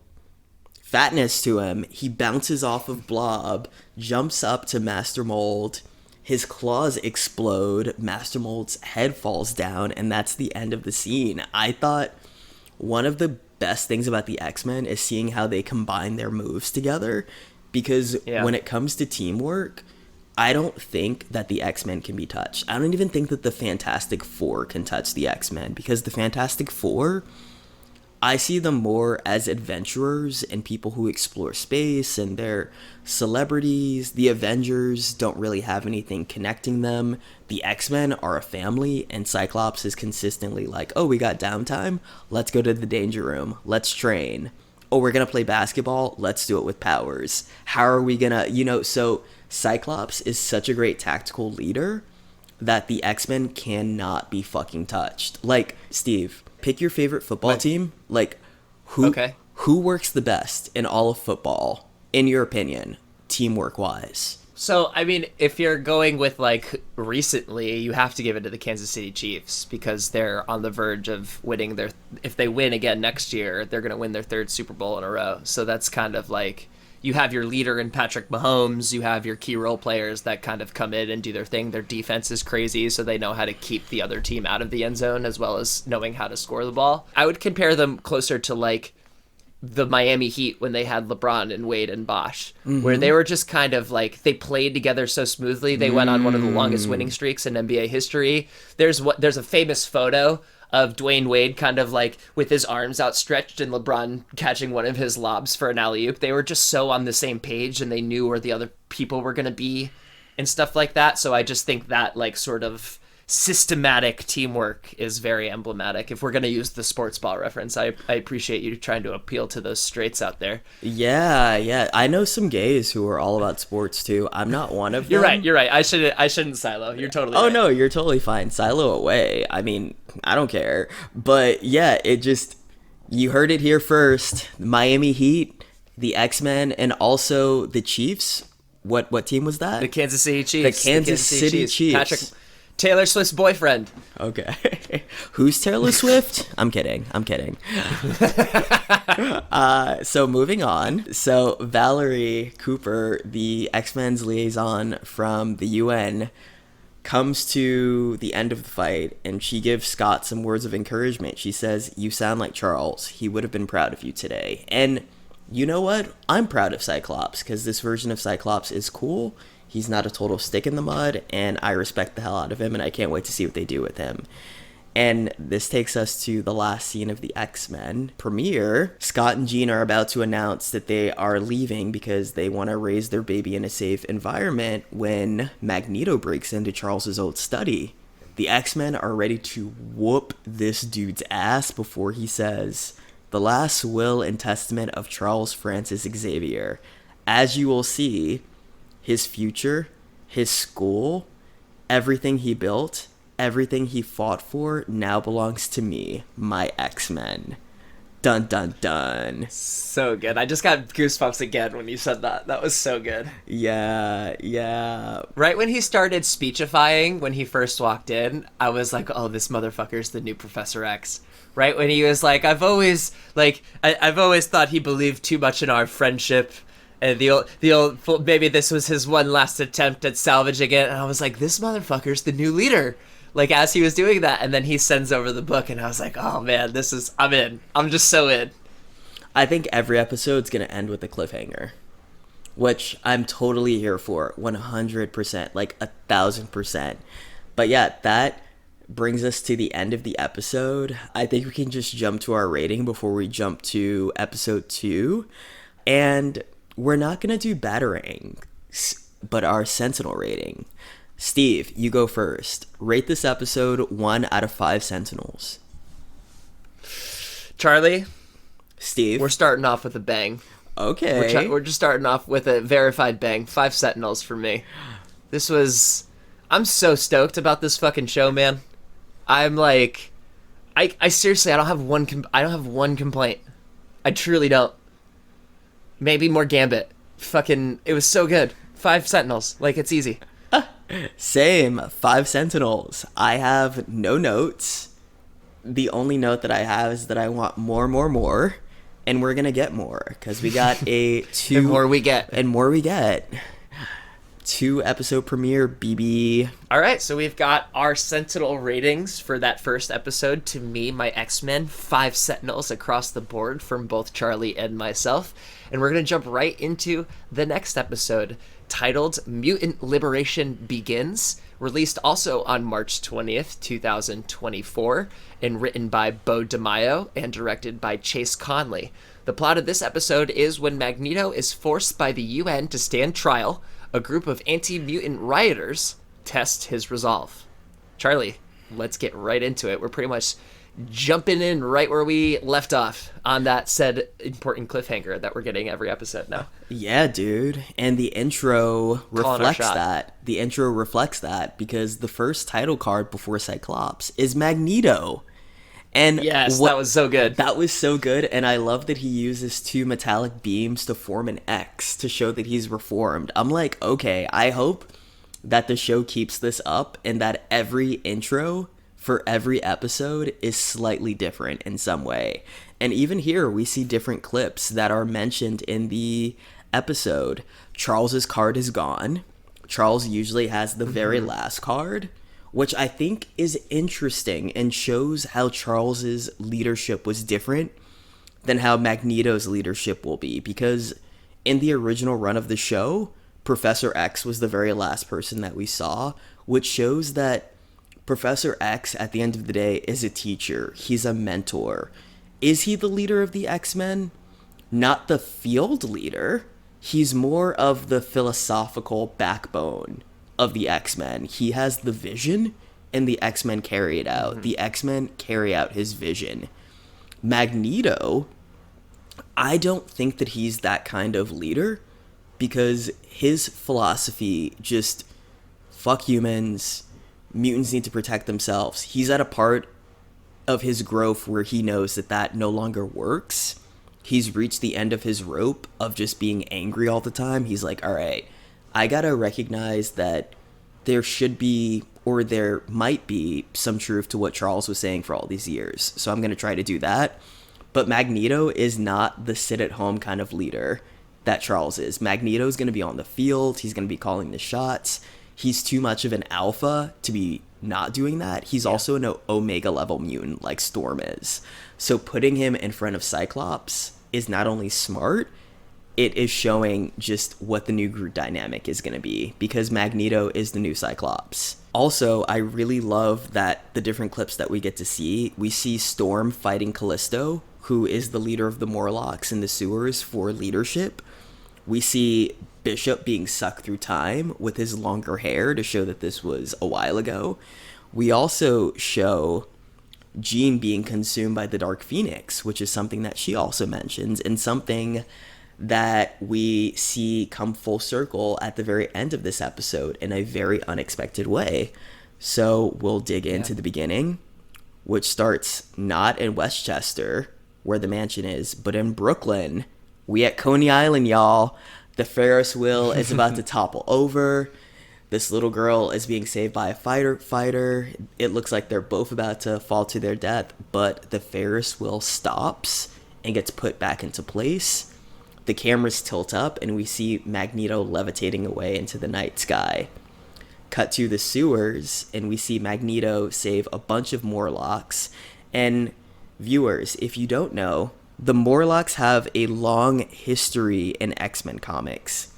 fatness to him. He bounces off of Blob, jumps up to Master Mold, his claws explode, Master Mold's head falls down, and that's the end of the scene. I thought one of the best things about the X-Men is seeing how they combine their moves together, because when it comes to teamwork, I don't think that the X-Men can be touched. I don't even think that the Fantastic Four can touch the X-Men, because the Fantastic Four, I see them more as adventurers and people who explore space, and they're celebrities. The Avengers don't really have anything connecting them. The X-Men are a family, and Cyclops is consistently like, oh, we got downtime? Let's go to the Danger Room. Let's train. Oh, we're going to play basketball? Let's do it with powers. How are we going to, so Cyclops is such a great tactical leader that the X-Men cannot be fucking touched. Like, Steve, pick your favorite football team. Like, who works the best in all of football, in your opinion, teamwork wise? So, I mean, if you're going with, like, recently, you have to give it to the Kansas City Chiefs, because they're on the verge of winning if they win again next year, they're going to win their 3rd Super Bowl in a row. So that's kind of like, you have your leader in Patrick Mahomes, you have your key role players that kind of come in and do their thing. Their defense is crazy, so they know how to keep the other team out of the end zone, as well as knowing how to score the ball. I would compare them closer to, like, the Miami Heat when they had LeBron and Wade and Bosh, where they were just kind of like, they played together so smoothly. They went on one of the longest winning streaks in NBA history. There's a famous photo of Dwayne Wade kind of like with his arms outstretched and LeBron catching one of his lobs for an alley-oop. They were just so on the same page, and they knew where the other people were going to be and stuff like that. So I just think that, like, sort of systematic teamwork is very emblematic. If we're going to use the sports ball reference, I appreciate you trying to appeal to those straights out there. Yeah. I know some gays who are all about sports too. I'm not one of them. You're right. I shouldn't silo. You're totally right. Oh no, you're totally fine. Silo away. I mean, I don't care. But yeah, it just, You heard it here first. Miami Heat, the X-Men, and also the Chiefs. What team was that? The Kansas City Chiefs. The Kansas City Chiefs. Patrick, Taylor Swift's boyfriend. Okay. Who's Taylor Swift? I'm kidding. So moving on. So Valerie Cooper, the X-Men's liaison from the UN, comes to the end of the fight and she gives Scott some words of encouragement. She says, "You sound like Charles. He would have been proud of you today." And you know what? I'm proud of Cyclops because this version of Cyclops is cool. He's not a total stick in the mud, and I respect the hell out of him, and I can't wait to see what they do with him. And this takes us to the last scene of the X-Men premiere. Scott and Jean are about to announce that they are leaving because they want to raise their baby in a safe environment when Magneto breaks into Charles's old study. The X-Men are ready to whoop this dude's ass before he says, "The last will and testament of Charles Francis Xavier. As you will see, his future, his school, everything he built, everything he fought for now belongs to me, my X-Men." Dun dun dun. So good. I just got goosebumps again when you said that. That was so good. Yeah. Right when he started speechifying, when he first walked in, I was like, oh, this motherfucker's the new Professor X. Right when he was like, I've always thought he believed too much in our friendship. And the old, maybe this was his one last attempt at salvaging it. And I was like, this motherfucker's the new leader. Like, as he was doing that, and then he sends over the book, and I was like, oh man, I'm in. I'm just so in. I think every episode's going to end with a cliffhanger, which I'm totally here for, 100%, like 1,000%. But yeah, that brings us to the end of the episode. I think we can just jump to our rating before we jump to episode 2. And we're not going to do battering, but our Sentinel rating. Steve, you go first. Rate this episode 1 out of 5 Sentinels. Charlie? Steve? We're starting off with a bang. Okay. We're just starting off with a verified bang. 5 Sentinels for me. I'm so stoked about this fucking show, man. I'm like, I seriously, I don't have one complaint. I truly don't. Maybe more Gambit. Fucking, it was so good. 5 Sentinels. Like, it's easy. Same. 5 Sentinels. I have no notes. The only note that I have is that I want more. And we're going to get more. Because we got a 2... And more we get. 2 episode premiere, BB. All right, so we've got our Sentinel ratings for that first episode. To me, my X-Men, 5 Sentinels across the board from both Charlie and myself. And we're going to jump right into the next episode, titled Mutant Liberation Begins, released also on March 20th, 2024, and written by Bo DeMaio and directed by Chase Conley. The plot of this episode is when Magneto is forced by the UN to stand trial, a group of anti-mutant rioters test his resolve. Charlie, let's get right into it. We're pretty much jumping in right where we left off on that said important cliffhanger that we're getting every episode now. Yeah, dude. And the intro reflects that. The intro reflects that because the first title card before Cyclops is Magneto. And yes, that was so good. That was so good, and I love that he uses 2 metallic beams to form an X to show that he's reformed. I'm like, okay, I hope that the show keeps this up and that every intro for every episode is slightly different in some way. And even here, we see different clips that are mentioned in the episode. Charles's card is gone. Charles usually has the very last card, which I think is interesting and shows how Charles's leadership was different than how Magneto's leadership will be. Because in the original run of the show, Professor X was the very last person that we saw, which shows that Professor X, at the end of the day, is a teacher. He's a mentor. Is he the leader of the X-Men? Not the field leader. He's more of the philosophical backbone of the X-Men. He has the vision, and the X-Men carry it out. The X-Men carry out his vision. Magneto, I don't think that he's that kind of leader, because his philosophy just, fuck humans, mutants need to protect themselves. He's at a part of his growth where he knows that that no longer works. He's reached the end of his rope of just being angry all the time. He's like, all right, I gotta recognize that there should be, or there might be, some truth to what Charles was saying for all these years. So I'm gonna try to do that. But Magneto is not the sit-at-home kind of leader that Charles is. Magneto's gonna be on the field. He's gonna be calling the shots. He's too much of an alpha to be not doing that. He's also an Omega level mutant like Storm is. So putting him in front of Cyclops is not only smart, it is showing just what the new group dynamic is going to be, because Magneto is the new Cyclops. Also, I really love that the different clips that we get to see, we see Storm fighting Callisto, who is the leader of the Morlocks in the sewers for leadership. We see Bishop being sucked through time with his longer hair to show that this was a while ago. We also show Jean being consumed by the Dark Phoenix, which is something that she also mentions, and something that we see come full circle at the very end of this episode in a very unexpected way. So we'll dig into the beginning, which starts not in Westchester, where the mansion is, but in Brooklyn. We at Coney Island, y'all. The Ferris wheel is about to topple over. This little girl is being saved by a fighter. It looks like they're both about to fall to their death, but the Ferris wheel stops and gets put back into place. The cameras tilt up and we see Magneto levitating away into the night sky. Cut to the sewers and we see Magneto save a bunch of Morlocks. And viewers, if you don't know, the Morlocks have a long history in X-Men comics.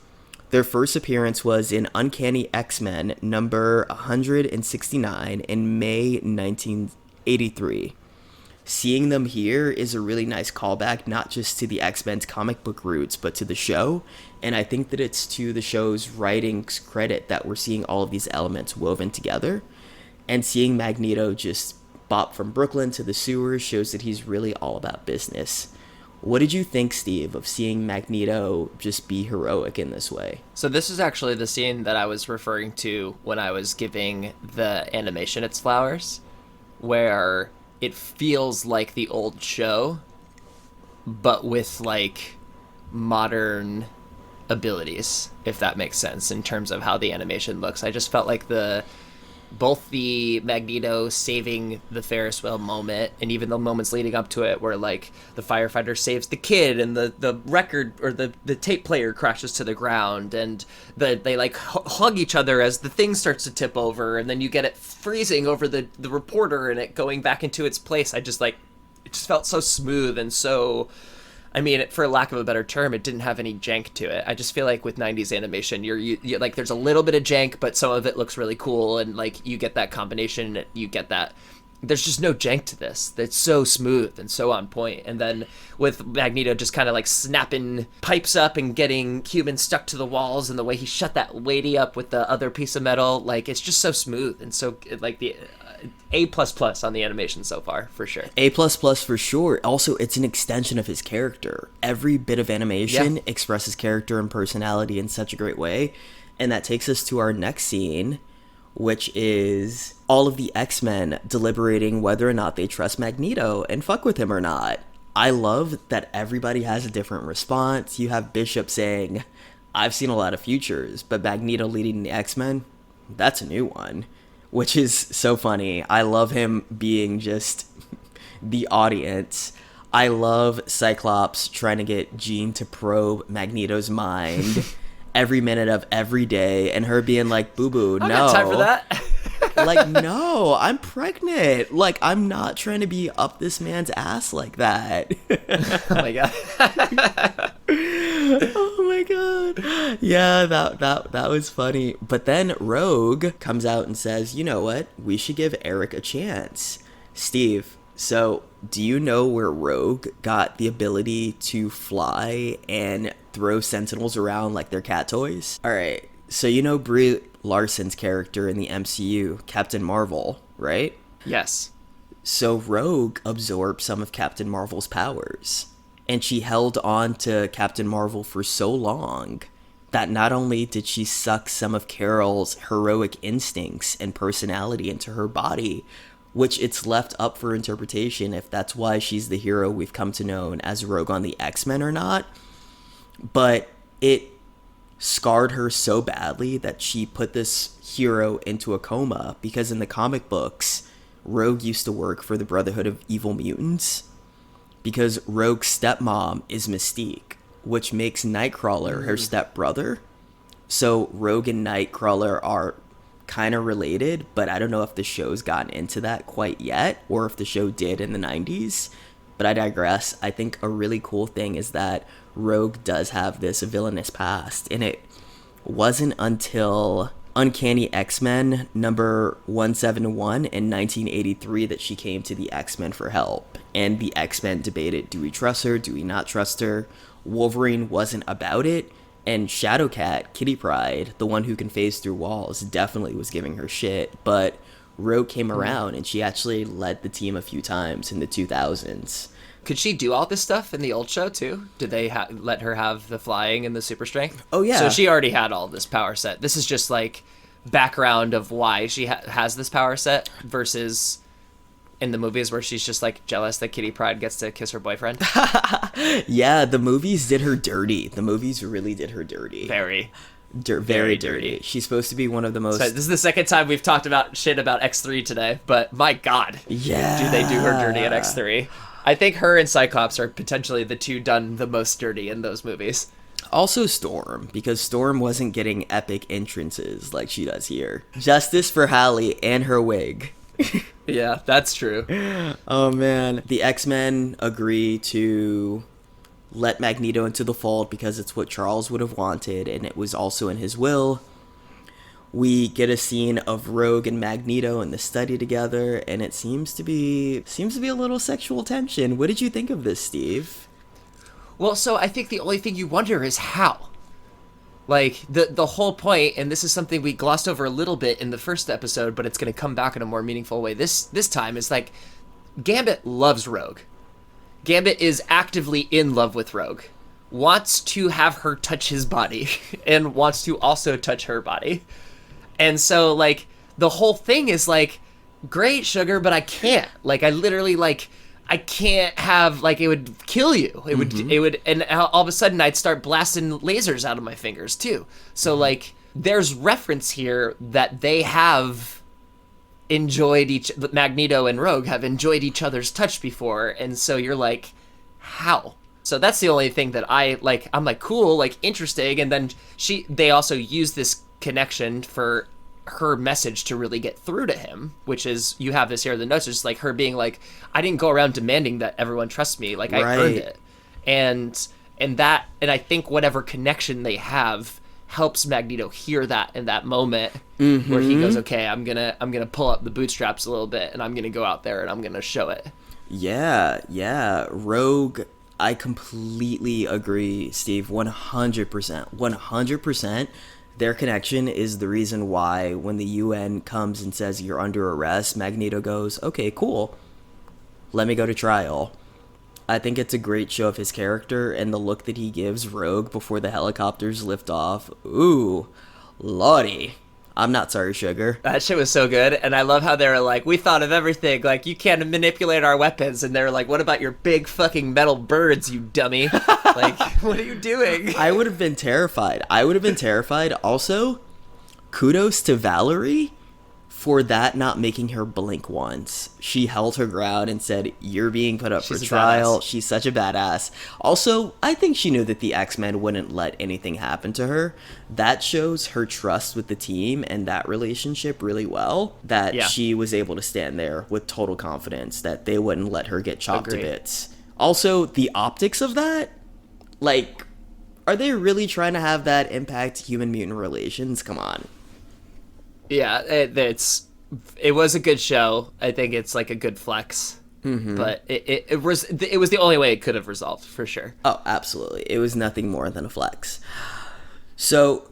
Their first appearance was in Uncanny X-Men number 169 in May 1983. Seeing them here is a really nice callback, not just to the X-Men's comic book roots, but to the show. And I think that it's to the show's writing's credit that we're seeing all of these elements woven together. And seeing Magneto just bop from Brooklyn to the sewers shows that he's really all about business. What did you think, Steve, of seeing Magneto just be heroic in this way? So this is actually the scene that I was referring to when I was giving the animation its flowers, where it feels like the old show, but with like modern abilities, if that makes sense, in terms of how the animation looks. I just felt like both the Magneto saving the Ferris wheel moment and even the moments leading up to it where like the firefighter saves the kid and the record or the tape player crashes to the ground and they like hug each other as the thing starts to tip over, and then you get it freezing over the reporter and it going back into its place. It just felt so smooth and so, I mean, for lack of a better term, it didn't have any jank to it. I just feel like with 90s animation, you're like, there's a little bit of jank, but some of it looks really cool, and like you get that combination, you get that. There's just no jank to this. It's so smooth and so on point. And then with Magneto just kind of like snapping pipes up and getting humans stuck to the walls, and the way he shut that lady up with the other piece of metal, like it's just so smooth and so like the A++ on the animation so far, for sure. A++ for sure. Also, it's an extension of his character. Every bit of animation expresses character and personality in such a great way. And that takes us to our next scene, which is all of the X-Men deliberating whether or not they trust Magneto and fuck with him or not. I love that everybody has a different response. You have Bishop saying, I've seen a lot of futures, but Magneto leading the X-Men, that's a new one. Which is so funny. I love him being just the audience. I love Cyclops trying to get Jean to probe Magneto's mind every minute of every day, and her being like, boo-boo, no. I got time for that. Like, no, I'm pregnant. Like, I'm not trying to be up this man's ass like that. Oh my god. Oh my god. Yeah, that was funny. But then Rogue comes out and says, you know what? We should give Eric a chance. Steve, so do you know where Rogue got the ability to fly and throw Sentinels around like they're cat toys? All right. So you know Brie Larson's character in the MCU, Captain Marvel, right? Yes. So Rogue absorbed some of Captain Marvel's powers. And she held on to Captain Marvel for so long that not only did she suck some of Carol's heroic instincts and personality into her body, which it's left up for interpretation if that's why she's the hero we've come to know as Rogue on the X-Men or not. But it scarred her so badly that she put this hero into a coma, because in the comic books, Rogue used to work for the Brotherhood of Evil Mutants, because Rogue's stepmom is Mystique, which makes Nightcrawler her stepbrother. So Rogue and Nightcrawler are kind of related, but I don't know if the show's gotten into that quite yet, or if the show did in the 90s. But I digress. I think a really cool thing is that Rogue does have this villainous past, and it wasn't until Uncanny X-Men number 171 in 1983 that she came to the X-Men for help. And the X-Men debated, do we trust her, do we not trust her? Wolverine wasn't about it, and Shadowcat, Kitty Pryde, the one who can phase through walls, definitely was giving her shit. But Rogue came around, and she actually led the team a few times in the 2000s. Could she do all this stuff in the old show too? Did they let her have the flying and the super strength? Oh yeah. So she already had all this power set. This is just like background of why she has this power set versus in the movies where she's just like jealous that Kitty Pryde gets to kiss her boyfriend. Yeah, the movies did her dirty. The movies really did her dirty. Very Dirty. She's supposed to be one of the most... So this is the second time we've talked about shit about X3 today, but my God. Yeah. Do they do her dirty at X3? I think her and Cyclops are potentially the two done the most dirty in those movies. Also Storm, because Storm wasn't getting epic entrances like she does here. Justice for Hallie and her wig. Yeah, that's true. Oh man. The X-Men agree to let Magneto into the fold because it's what Charles would have wanted, and it was also in his will. We get a scene of Rogue and Magneto in the study together, and it seems to be a little sexual tension. What did you think of this, Steve? Well, so I think the only thing you wonder is how. Like, the whole point, and this is something we glossed over a little bit in the first episode, but it's going to come back in a more meaningful way this time, is like, Gambit loves Rogue. Gambit is actively in love with Rogue. Wants to have her touch his body, and wants to also touch her body. And so, like, the whole thing is, like, great, sugar, but I can't. Like, I literally, like, I can't have, like, it would kill you. It would, and all of a sudden I'd start blasting lasers out of my fingers, too. So, like, there's reference here that they have enjoyed Magneto and Rogue have enjoyed each other's touch before, and so you're like, how? So that's the only thing that I'm like, cool, like, interesting, and then they also use this connection for her message to really get through to him, which is, you have this here in the notes, it's like her being like, I didn't go around demanding that everyone trust me, like, I earned it. And I think whatever connection they have helps Magneto hear that in that moment, where he goes, okay, I'm gonna pull up the bootstraps a little bit, and I'm gonna go out there and I'm gonna show it. Yeah. Rogue, I completely agree, Steve. 100%. Their connection is the reason why when the UN comes and says you're under arrest, Magneto goes, okay, cool, let me go to trial. I think it's a great show of his character, and the look that he gives Rogue before the helicopters lift off. Ooh, lordy. I'm not sorry, sugar. That shit was so good, and I love how they were like, we thought of everything, like, you can't manipulate our weapons, and they're like, what about your big fucking metal birds, you dummy? Like, what are you doing? I would have been terrified. Also, kudos to Valerie for that not making her blink once. She held her ground and said, you're being put up for trial. She's such a badass. Also, I think she knew that the X-Men wouldn't let anything happen to her. That shows her trust with the team and that relationship really well, that she was able to stand there with total confidence that they wouldn't let her get chopped to bits. Also, the optics of that, like, are they really trying to have that impact human-mutant relations? Come on. Yeah, it was a good show. I think it's like a good flex, but it was the only way it could have resolved, for sure. Oh, absolutely. It was nothing more than a flex. So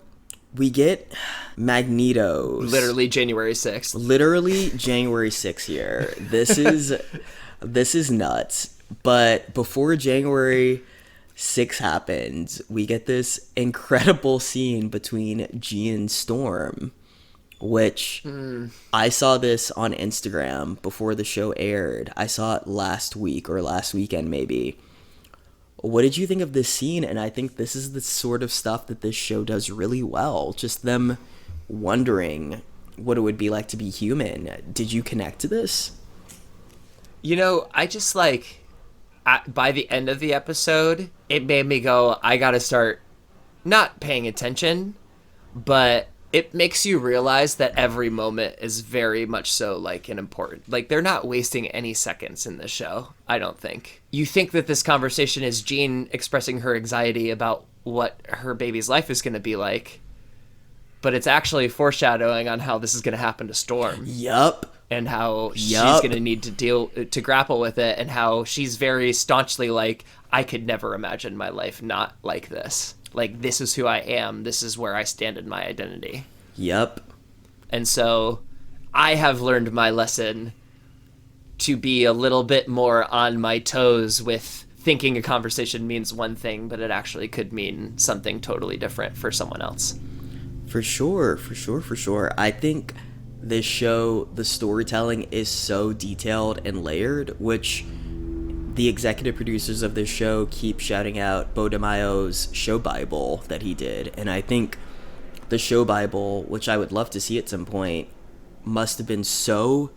we get Magneto's literally January 6th. Literally January 6th here. This is nuts. But before January 6 happens, we get this incredible scene between G and Storm, which I saw this on Instagram before the show aired. I saw it last week or last weekend maybe. What did you think of this scene? And I think this is the sort of stuff that this show does really well. Just them wondering what it would be like to be human. Did you connect to this? You know, I just by the end of the episode, it made me go, I gotta start not paying attention, but it makes you realize that every moment is very much so like an important, like they're not wasting any seconds in this show. I don't think. You think that this conversation is Jean expressing her anxiety about what her baby's life is going to be like, but it's actually foreshadowing on how this is going to happen to Storm. Yup. And how she's going to need to grapple with it, and how she's very staunchly like, I could never imagine my life not like this. Like, this is who I am. This is where I stand in my identity. Yep. And so I have learned my lesson to be a little bit more on my toes with thinking a conversation means one thing, but it actually could mean something totally different for someone else. For sure. I think this show, the storytelling is so detailed and layered, which the executive producers of this show keep shouting out Bo DeMaio's show Bible that he did. And I think the show Bible, which I would love to see at some point, must have been so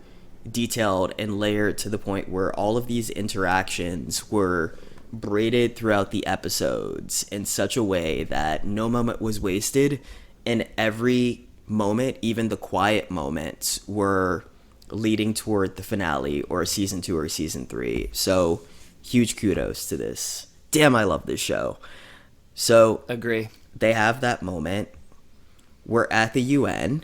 detailed and layered to the point where all of these interactions were braided throughout the episodes in such a way that no moment was wasted, and every moment, even the quiet moments, were leading toward the finale or season 2 or season 3. So huge kudos to this. Damn, I love this show. So agree. They have that moment. We're at the UN,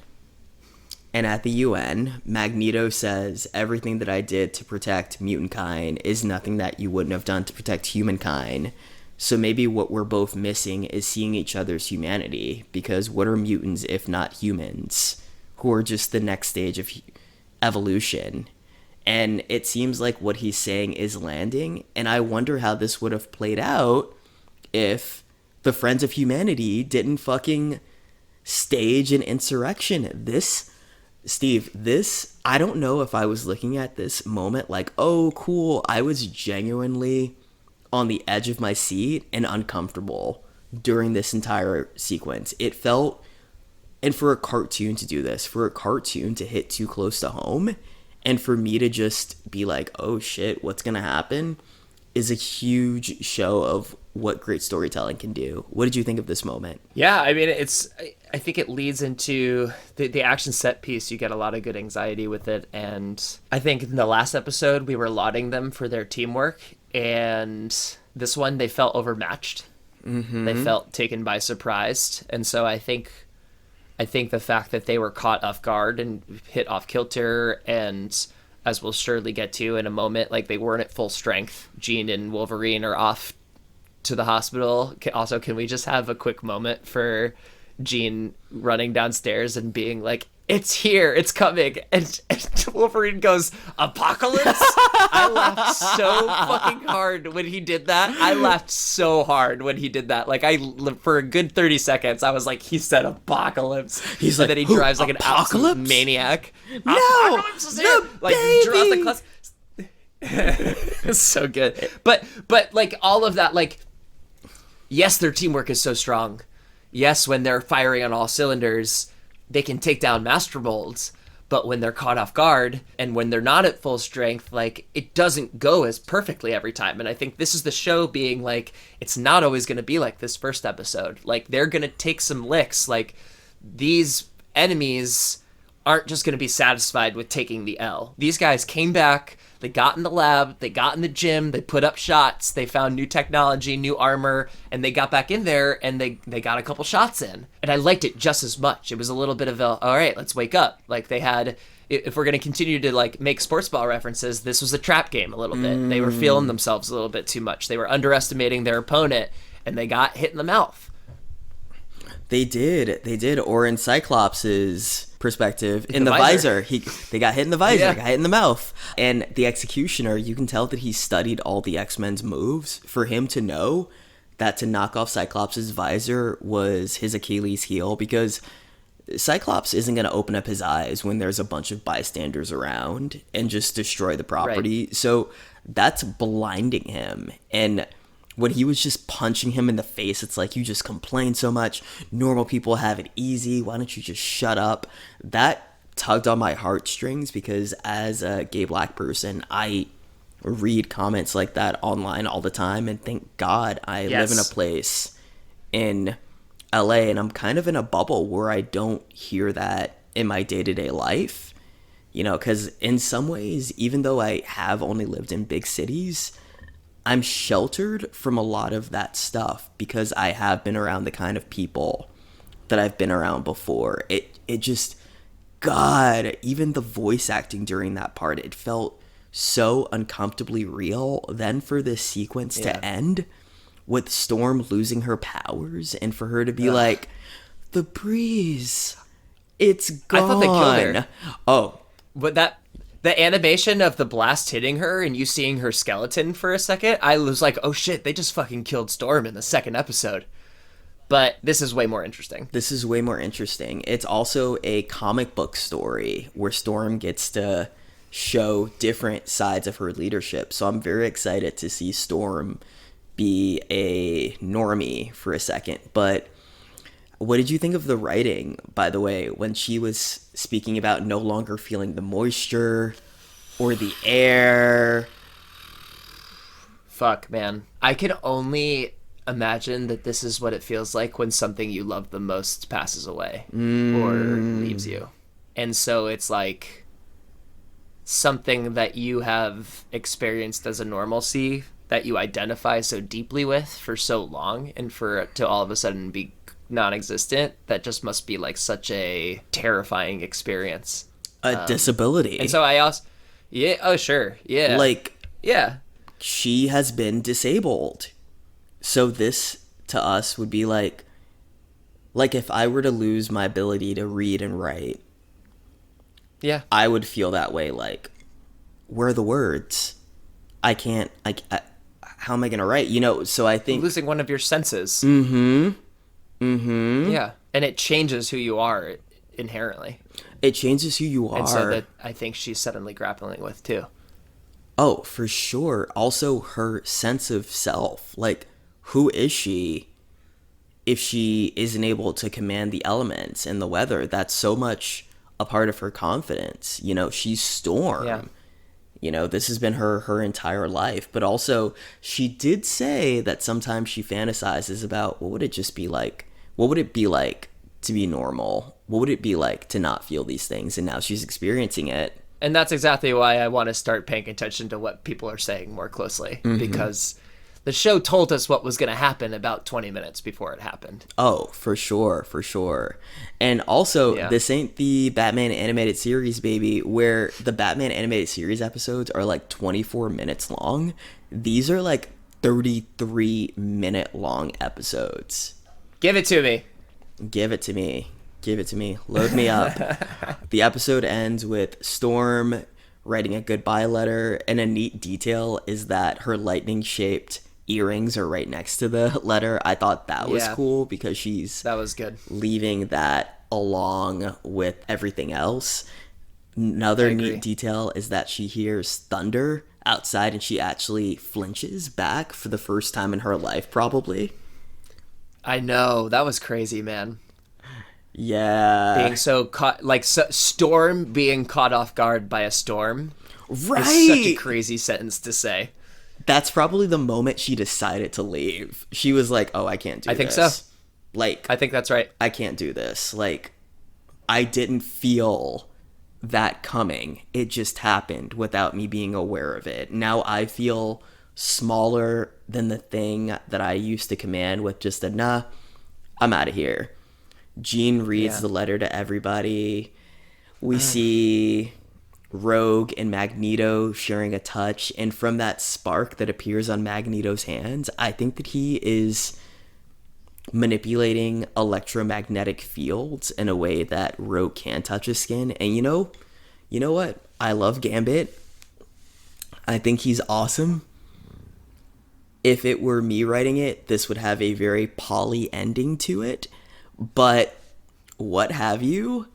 and at the UN, Magneto says, everything that I did to protect mutant kind is nothing that you wouldn't have done to protect humankind. So maybe what we're both missing is seeing each other's humanity, because what are mutants if not humans, who are just the next stage of evolution? And it seems like what he's saying is landing, and I wonder how this would have played out if the Friends of Humanity didn't fucking stage an insurrection. Steve, I don't know if I was looking at this moment like, oh, cool, I was genuinely on the edge of my seat and uncomfortable during this entire sequence. It felt, and for a cartoon to do this, for a cartoon to hit too close to home, and for me to just be like, oh shit, what's gonna happen, is a huge show of what great storytelling can do. What did you think of this moment? Yeah, I mean, I think it leads into the action set piece. You get a lot of good anxiety with it. And I think in the last episode, we were lauding them for their teamwork. And this one, they felt overmatched. Mm-hmm. They felt taken by surprise. And so I think the fact that they were caught off guard and hit off kilter, and as we'll surely get to in a moment, like they weren't at full strength. Jean and Wolverine are off to the hospital. Also, can we just have a quick moment for Jean running downstairs and being like, it's here, it's coming, and Wolverine goes, apocalypse? I laughed so fucking hard when he did that. Like, for a good 30 seconds, I was like, he said apocalypse. He's like, then he drives like an absolute maniac. No, apocalypse is here! Like, baby! draws the class. It's so good. But like all of that, like, yes, their teamwork is so strong. Yes, when they're firing on all cylinders, they can take down master molds. But when they're caught off guard and when they're not at full strength, like, it doesn't go as perfectly every time. And I think this is the show being like, it's not always going to be like this first episode. Like, they're going to take some licks. Like, these enemies aren't just going to be satisfied with taking the L. These guys came back. They got in the lab, they got in the gym, they put up shots, they found new technology, new armor, and they got back in there and they got a couple shots in. And I liked it just as much. It was a little bit of a, all right, let's wake up. Like, they had, if we're going to continue to like make sports ball references, this was a trap game a little bit. They were feeling themselves a little bit too much. They were underestimating their opponent and they got hit in the mouth. They did. Or in Cyclops's perspective, in the visor. They got hit in the visor, got hit in the mouth. And the executioner, you can tell that he studied all the X-Men's moves. For him to know that to knock off Cyclops's visor was his Achilles heel, because Cyclops isn't going to open up his eyes when there's a bunch of bystanders around and just destroy the Right. property. So that's blinding him. And when he was just punching him in the face, it's like, you just complain so much. Normal people have it easy. Why don't you just shut up? That tugged on my heartstrings because as a gay black person, I read comments like that online all the time, and thank God I live in a Yes. place in LA and I'm kind of in a bubble where I don't hear that in my day-to-day life. You know, because in some ways, even though I have only lived in big cities, I'm sheltered from a lot of that stuff because I have been around the kind of people that I've been around before. It just, God, even the voice acting during that part, it felt so uncomfortably real. Then for this sequence Yeah. to end with Storm losing her powers and for her to be Ugh. like, the breeze, it's I thought they killed her. gone. Oh, But the animation of the blast hitting her and you seeing her skeleton for a second, I was like, oh shit, they just fucking killed Storm in the second episode. But this is way more interesting. this is way more interesting. It's also a comic book story where Storm gets to show different sides of her leadership. So I'm very excited to see Storm be a normie for a second. But what did you think of the writing, by the way, when she was speaking about no longer feeling the moisture or the air? Fuck, man. I can only imagine that this is what it feels like when something you love the most passes away or leaves you. And so it's like something that you have experienced as a normalcy that you identify so deeply with for so long, and for it to all of a sudden be non-existent, that just must be like such a terrifying experience. A disability. And so I also, yeah, oh sure, yeah, Like, yeah, she has been disabled. So this to us would be like if I were to lose my ability to read and write, yeah. I would feel that way. Like, where are the words? I can't. How am I gonna write? You know. So I think. Losing one of your senses. Mm-hmm. Yeah, and it changes who you are inherently, It changes who you are. and so that I think she's suddenly grappling with too. Oh, for sure. Also, her sense of self. Like, who is she if she isn't able to command the elements and the weather? That's so much a part of her confidence. You know, she's Storm. Yeah. You know, this has been her entire life. But also, she did say that sometimes she fantasizes about what would it just be like? What would it be like to be normal? What would it be like to not feel these things? And now she's experiencing it. And that's exactly why I want to start paying attention to what people are saying more closely, because the show told us what was going to happen about 20 minutes before it happened. Oh, for sure, for sure. And also, Yeah. this ain't the Batman animated series, baby, where the Batman animated series episodes are like 24 minutes long. These are like 33-minute long episodes. Give it to me. Give it to me. Give it to me. Load me up. The episode ends with Storm writing a goodbye letter, and a neat detail is that her lightning-shaped earrings are right next to the letter. I thought that was Yeah. cool because she's That was good. leaving that along with everything else. Another I agree. neat detail is that she hears thunder outside and she actually flinches back for the first time in her life, probably. I know, that was crazy, man. Yeah. Being so caught, like Storm being caught off guard by a storm Right. is such a crazy sentence to say. That's probably the moment she decided to leave. She was like, "Oh, I can't do I this." think so. Like, I think that's right. I can't do this. Like, I didn't feel that coming. It just happened without me being aware of it. Now I feel smaller than the thing that I used to command with just a nah, I'm out of here. Jean reads Yeah. the letter to everybody. We see Rogue and Magneto sharing a touch, and from that spark that appears on Magneto's hands, I think that he is manipulating electromagnetic fields in a way that Rogue can touch his skin. And you know what? I love Gambit. I think he's awesome. If it were me writing it, this would have a very poly ending to it. But what have you.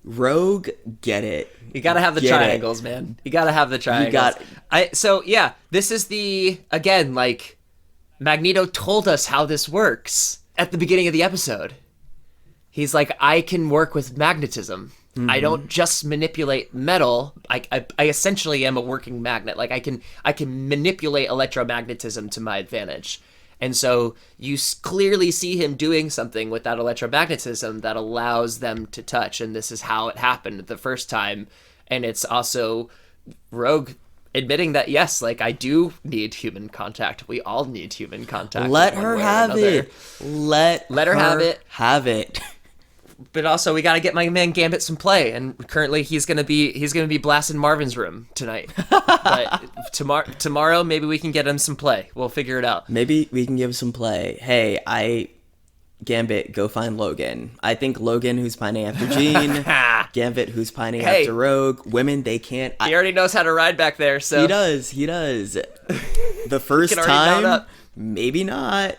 Rogue, get it. You gotta have the Get triangles, man. You gotta have the triangles. So yeah, this is again, like, Magneto told us how this works at the beginning of the episode. He's like, I can work with magnetism. Mm-hmm. I don't just manipulate metal. I essentially am a working magnet. Like, I can manipulate electromagnetism to my advantage. And so you clearly see him doing something with that electromagnetism that allows them to touch. And this is how it happened the first time. And it's also Rogue admitting that, yes, like, I do need human contact. We all need human contact. Let her have it. Let her have it. But also, we got to get my man Gambit some play, and currently he's gonna be blasting Marvin's room tonight. But tomorrow, maybe we can get him some play. We'll figure it out. Maybe we can give some play. Hey, Gambit, go find Logan. I think Logan, who's pining after Jean, Gambit, who's pining after Rogue. Women, they can't. He already knows how to ride back there, so he does. The first time, maybe not,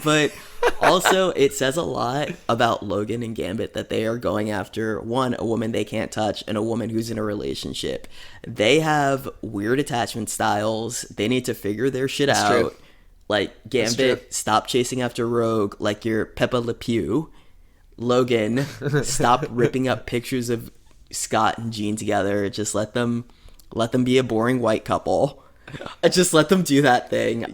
but. Also, it says a lot about Logan and Gambit that they are going after, one, a woman they can't touch, and a woman who's in a relationship. They have weird attachment styles. They need to figure their shit out. True. Like, Gambit, stop chasing after Rogue like you're Peppa Le Pew. Logan, stop ripping up pictures of Scott and Jean together. Just let them be a boring white couple. Just let them do that thing. I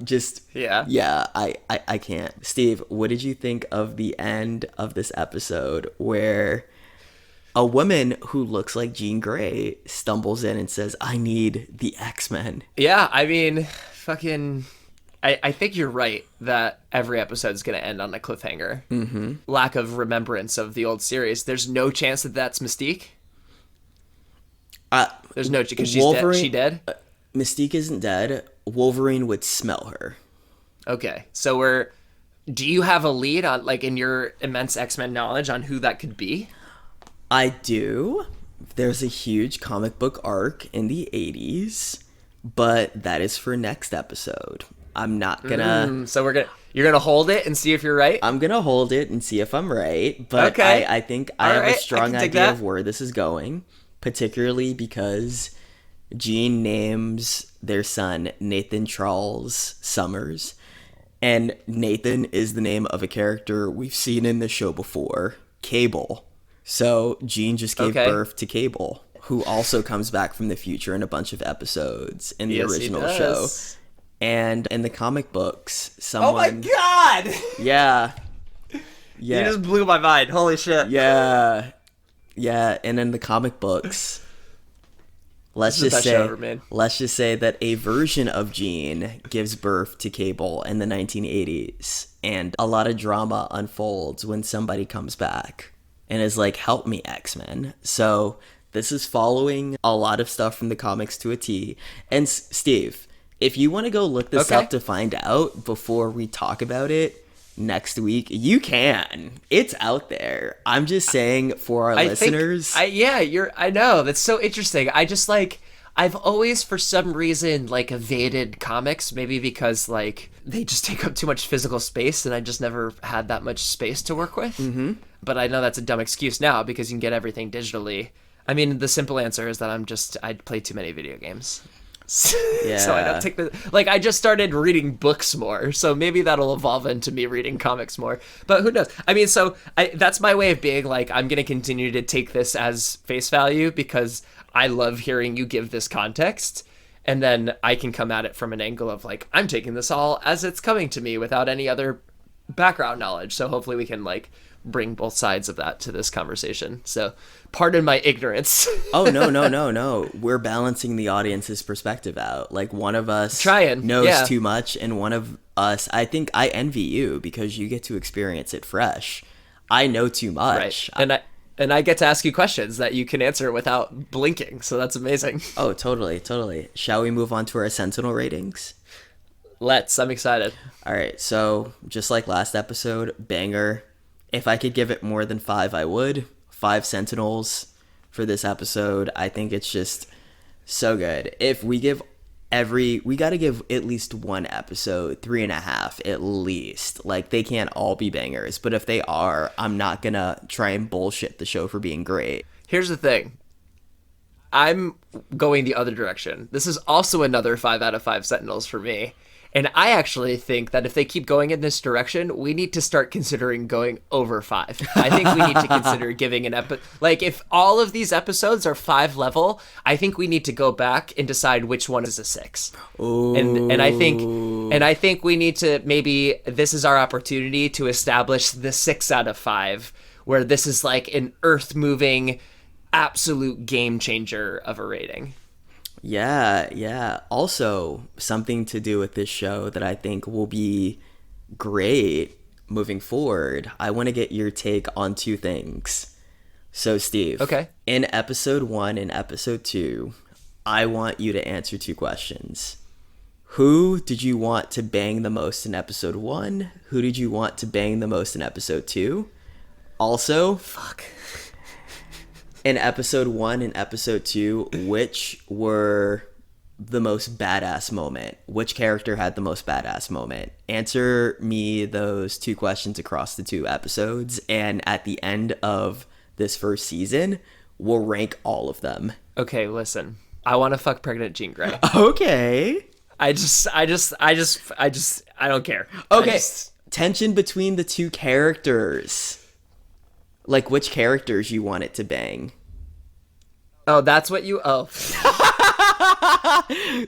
can't. Steve, what did you think of the end of this episode where a woman who looks like Jean Grey stumbles in and says, I need the X-Men? Yeah, I mean, I think you're right that every episode is going to end on a cliffhanger. Mm-hmm. Lack of remembrance of the old series. There's no chance that that's Mystique? There's no chance because she's dead. She dead? Mystique isn't dead. Wolverine would smell her. Okay, so do you have a lead on, like, in your immense X-Men knowledge on who that could be? I do. There's a huge comic book arc in the 80s, but that is for next episode. I'm not gonna... So you're gonna hold it and see if you're right? I'm gonna hold it and see if I'm right, but okay. I think I have a strong idea of where this is going, particularly because Jean names their son Nathan Charles Summers, and Nathan is the name of a character we've seen in the show before, Cable. So Jean just gave birth to Cable, who also comes back from the future in a bunch of episodes in the original show. And in the comic books, someone... Oh my god! Yeah. You just blew my mind. Holy shit. Yeah, and in the comic books... Let's just say that a version of Jean gives birth to Cable in the 1980s, and a lot of drama unfolds when somebody comes back and is like, help me, X-Men. So this is following a lot of stuff from the comics to a T. And Steve, if you want to go look this up to find out before we talk about it next week, you can. It's out there. I'm just saying for our listeners. I know. That's so interesting. I just, like, I've always, for some reason, like, evaded comics, maybe because, like, they just take up too much physical space, and I just never had that much space to work with. Mm-hmm. But I know that's a dumb excuse now because you can get everything digitally. I mean, the simple answer is that I play too many video games. Yeah. So I don't take I just started reading books more, so maybe that'll evolve into me reading comics more, but who knows? I mean, so that's my way of being like, I'm gonna continue to take this as face value because I love hearing you give this context, and then I can come at it from an angle of, like, I'm taking this all as it's coming to me without any other background knowledge, so hopefully we can, like, bring both sides of that to this conversation. So pardon my ignorance. Oh, no. We're balancing the audience's perspective out. Like, one of us knows too much, and one of us, I think I envy you because you get to experience it fresh. I know too much. Right. And I get to ask you questions that you can answer without blinking. So that's amazing. Oh, totally. Shall we move on to our Sentinel ratings? I'm excited. All right. So just like last episode, banger. If I could give it more than 5, I would. 5 Sentinels for this episode. I think it's just so good. If we give we got to give at least one episode 3.5 at least. Like, they can't all be bangers, but if they are, I'm not gonna try and bullshit the show for being great. Here's the thing. I'm going the other direction. This is also another 5 out of 5 Sentinels for me. And I actually think that if they keep going in this direction, we need to start considering going over 5. I think we need to consider giving an like, if all of these episodes are 5 level, I think we need to go back and decide which one is a 6. Ooh. And I think we need to, maybe this is our opportunity to establish the 6 out of 5, where this is like an earth-moving, absolute game changer of a rating. Yeah. Also, something to do with this show that I think will be great moving forward. I want to get your take on 2 things. So, Steve. Okay. In episode 1 and episode 2, I want you to answer 2 questions. Who did you want to bang the most in episode 1? Who did you want to bang the most in episode 2? Also, in episode 1 and episode 2, which were the most badass moment? Which character had the most badass moment? Answer me those 2 questions across the 2 episodes, and at the end of this first season, we'll rank all of them. Okay, listen. I want to fuck pregnant Jean Grey. Okay. I don't care. Okay. Tension between the 2 characters. Like, which characters you want it to bang. Oh, that's what you... Oh.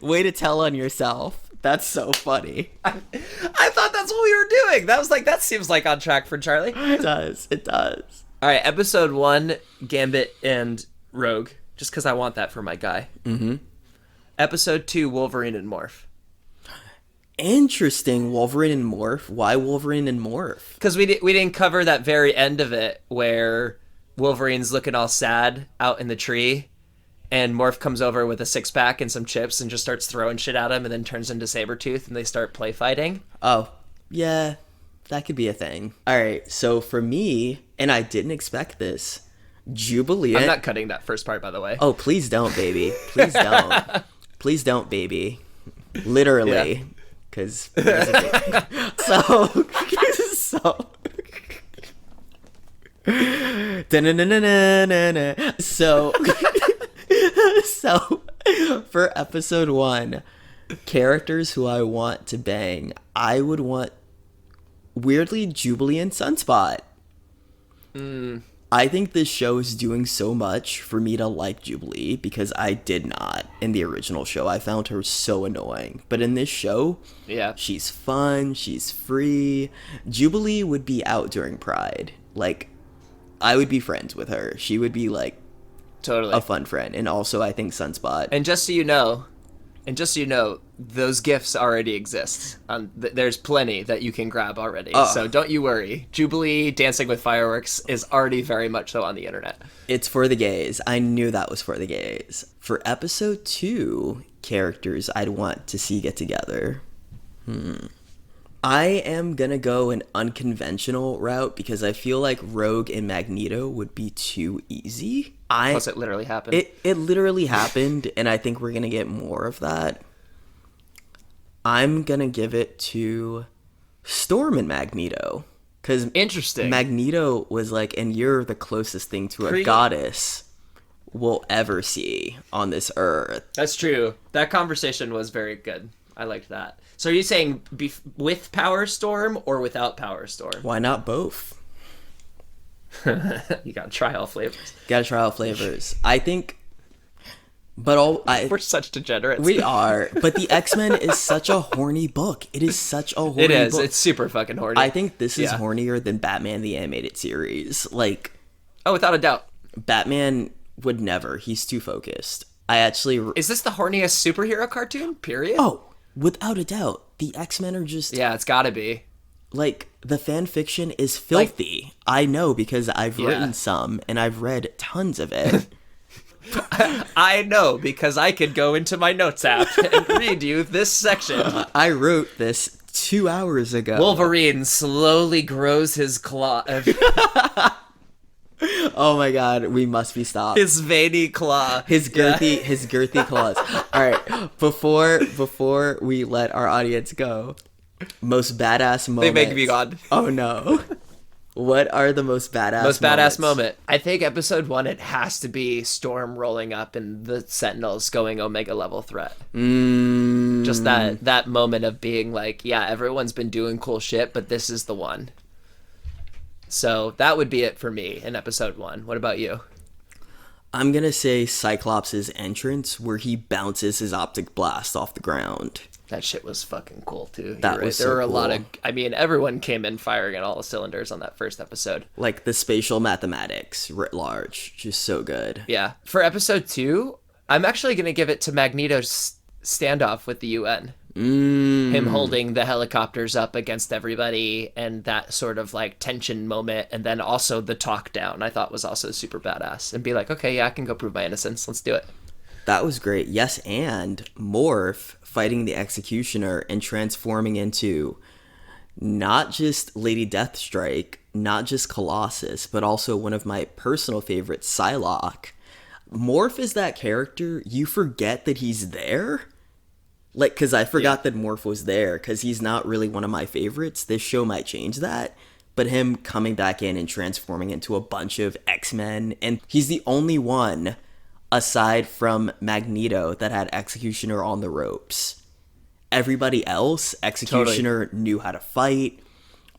Way to tell on yourself. That's so funny. I thought that's what we were doing. That was like, that seems like on track for Charlie. It does. All right, episode 1, Gambit and Rogue. Just because I want that for my guy. Mm-hmm. Episode 2, Wolverine and Morph. Interesting. Wolverine and Morph. Why Wolverine and Morph? Because we didn't cover that very end of it where Wolverine's looking all sad out in the tree, and Morph comes over with a 6-pack and some chips and just starts throwing shit at him, and then turns into Sabretooth, and they start play fighting. Oh, yeah, that could be a thing. All right, so for me, and I didn't expect this, Jubilee. I'm not cutting that first part, by the way. Oh, please don't, baby. Please don't. Please don't, baby. Literally. Because so so for episode 1, characters who I want to bang, I would want, weirdly, Jubilee and Sunspot. I think this show is doing so much for me to like Jubilee, because I did not in the original show. I found her so annoying. But in this show, yeah, she's fun, she's free. Jubilee would be out during Pride. Like, I would be friends with her. She would be, like, totally a fun friend. And also, I think Sunspot. And just so you know, those gifts already exist. There's plenty that you can grab already. So don't you worry. Jubilee Dancing with Fireworks is already very much so on the internet. It's for the gays. I knew that was for the gays. For episode 2, characters I'd want to see get together. I am gonna go an unconventional route because I feel like Rogue and Magneto would be too easy. Plus, it literally happened. It literally happened, and I think we're gonna get more of that. I'm gonna give it to Storm and Magneto, because interesting. Magneto was like, and you're the closest thing to a goddess we'll ever see on this earth. That's true. That conversation was very good. I liked that. So are you saying with Power Storm or without Power Storm? Why not both? You gotta try all flavors. Gotta try all flavors. I think, but we're such degenerates. We are. But the X-Men is such a horny book. It is such a horny book. It is. It's super fucking horny. I think this is hornier than Batman the Animated Series. Like, oh, without a doubt. Batman would never. He's too focused. Is this the horniest superhero cartoon? Period. Oh, without a doubt. The X-Men are just... Yeah, it's gotta be. Like, the fan fiction is filthy. Like, I know because I've written some, and I've read tons of it. I know because I could go into my notes app and read you this section. I wrote this 2 hours ago. Wolverine slowly grows his claw. Oh my god, we must be stopped. His veiny claw. His girthy claws. All right, before we let our audience go, most badass moments. They make me gone. Oh no. What are the most badass badass moments? moment? I think episode 1, it has to be Storm rolling up and the Sentinels going Omega level threat. Just that moment of being like, yeah, everyone's been doing cool shit, but this is the one. So that would be it for me in episode 1. What about you? I'm gonna say Cyclops' entrance where he bounces his optic blast off the ground. That shit was fucking cool too. That was There so were a lot cool. of, I mean, everyone came in firing on all the cylinders on that first episode. Like the spatial mathematics writ large, just so good. Yeah. For episode 2, I'm actually going to give it to Magneto's standoff with the UN. Him holding the helicopters up against everybody and that sort of like tension moment. And then also the talk down I thought was also super badass. And be like, okay, yeah, I can go prove my innocence. Let's do it. That was great. Yes, and Morph fighting the Executioner and transforming into not just Lady Deathstrike, not just Colossus, but also one of my personal favorites, Psylocke. Morph is that character, you forget that he's there. Like, because I forgot that Morph was there, because he's not really one of my favorites. This show might change that. But him coming back in and transforming into a bunch of X-Men, and he's the only one aside from Magneto that had Executioner on the ropes. Everybody else, Executioner knew how to fight,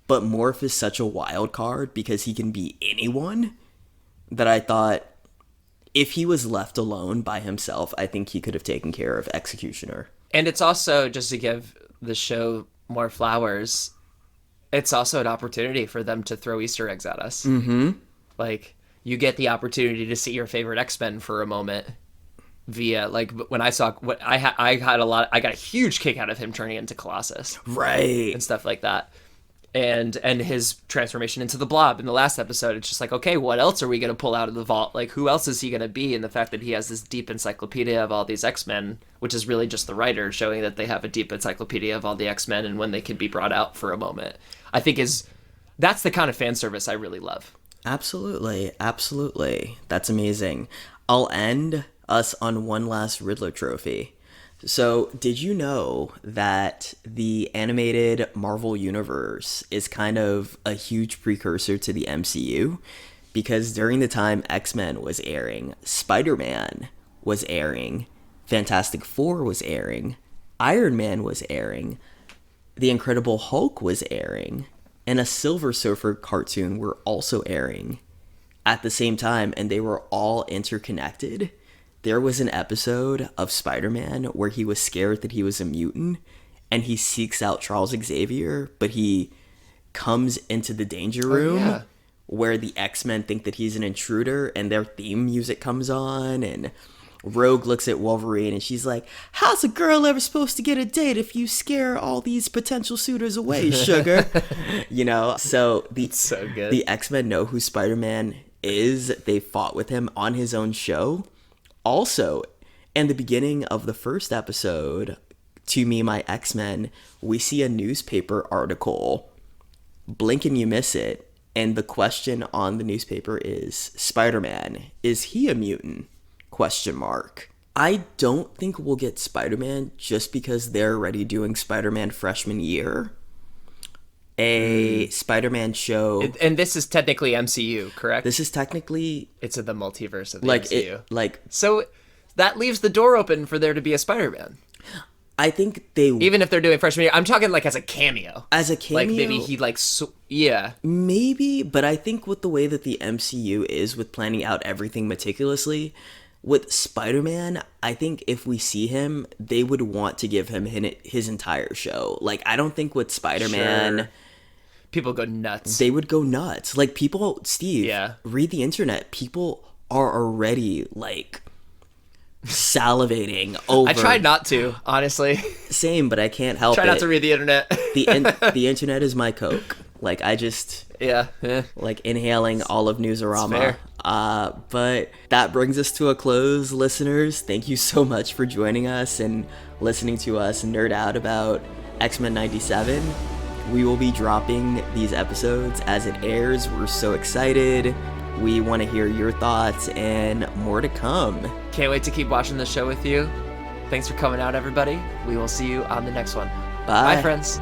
but Morph is such a wild card because he can be anyone that I thought if he was left alone by himself, I think he could have taken care of Executioner. And it's also, just to give the show more flowers, it's also an opportunity for them to throw Easter eggs at us. Mm-hmm. Like, you get the opportunity to see your favorite X-Men for a moment via, like, when I saw what I got a huge kick out of him turning into Colossus, Right. and stuff like that, and his transformation into the Blob in the last episode. It's just like, okay, what else are we gonna pull out of the vault? Like, who else is he gonna be? And the fact that he has this deep encyclopedia of all these X-Men, which is really just the writer showing that they have a deep encyclopedia of all the X-Men and when they can be brought out for a moment, I think that's the kind of fan service I really love. Absolutely. That's amazing. I'll end us on one last Riddler trophy. So, did you know that the animated Marvel Universe is kind of a huge precursor to the MCU? Because during the time X-Men was airing, Spider-Man was airing, Fantastic Four was airing, Iron Man was airing, The Incredible Hulk was airing, and a Silver Surfer cartoon were also airing at the same time, and they were all interconnected. There was an episode of Spider-Man where he was scared that he was a mutant, and he seeks out Charles Xavier, but he comes into the danger room where the X-Men think that he's an intruder, and their theme music comes on, and Rogue looks at Wolverine and she's like, how's a girl ever supposed to get a date if you scare all these potential suitors away, sugar? You know, so so good. The X-Men know who Spider-Man is. They fought with him on his own show. Also, in the beginning of the first episode, To Me, My X-Men, we see a newspaper article. Blink and you miss it. And the question on the newspaper is, Spider-Man, is he a mutant? Question mark. I don't think we'll get Spider-Man just because they're already doing Spider-Man freshman year. A Spider-Man show. And this is technically MCU, correct? This is technically... It's in the multiverse of the MCU. So that leaves the door open for there to be a Spider-Man. I think they... Even if they're doing freshman year. I'm talking like as a cameo. As a cameo? Like maybe he like... yeah. Maybe, but I think with the way that the MCU is with planning out everything meticulously... With Spider-Man, I think if we see him, they would want to give him his entire show. Like, I don't think with Spider-Man... Sure. People go nuts. They would go nuts. Like, people... Steve, yeah. Read the internet. People are already, like, salivating over... I tried not to, honestly. Same, but I can't help Try not to read the internet. The internet is my Coke. Like, I just... Yeah. Like, inhaling all of Newsarama. Fair. But that brings us to a close, listeners. Thank you so much for joining us and listening to us nerd out about X-Men 97. We will be dropping these episodes as it airs. We're so excited. We want to hear your thoughts and more to come. Can't wait to keep watching the show with you. Thanks for coming out, everybody. We will see you on the next one. Bye. Bye, friends.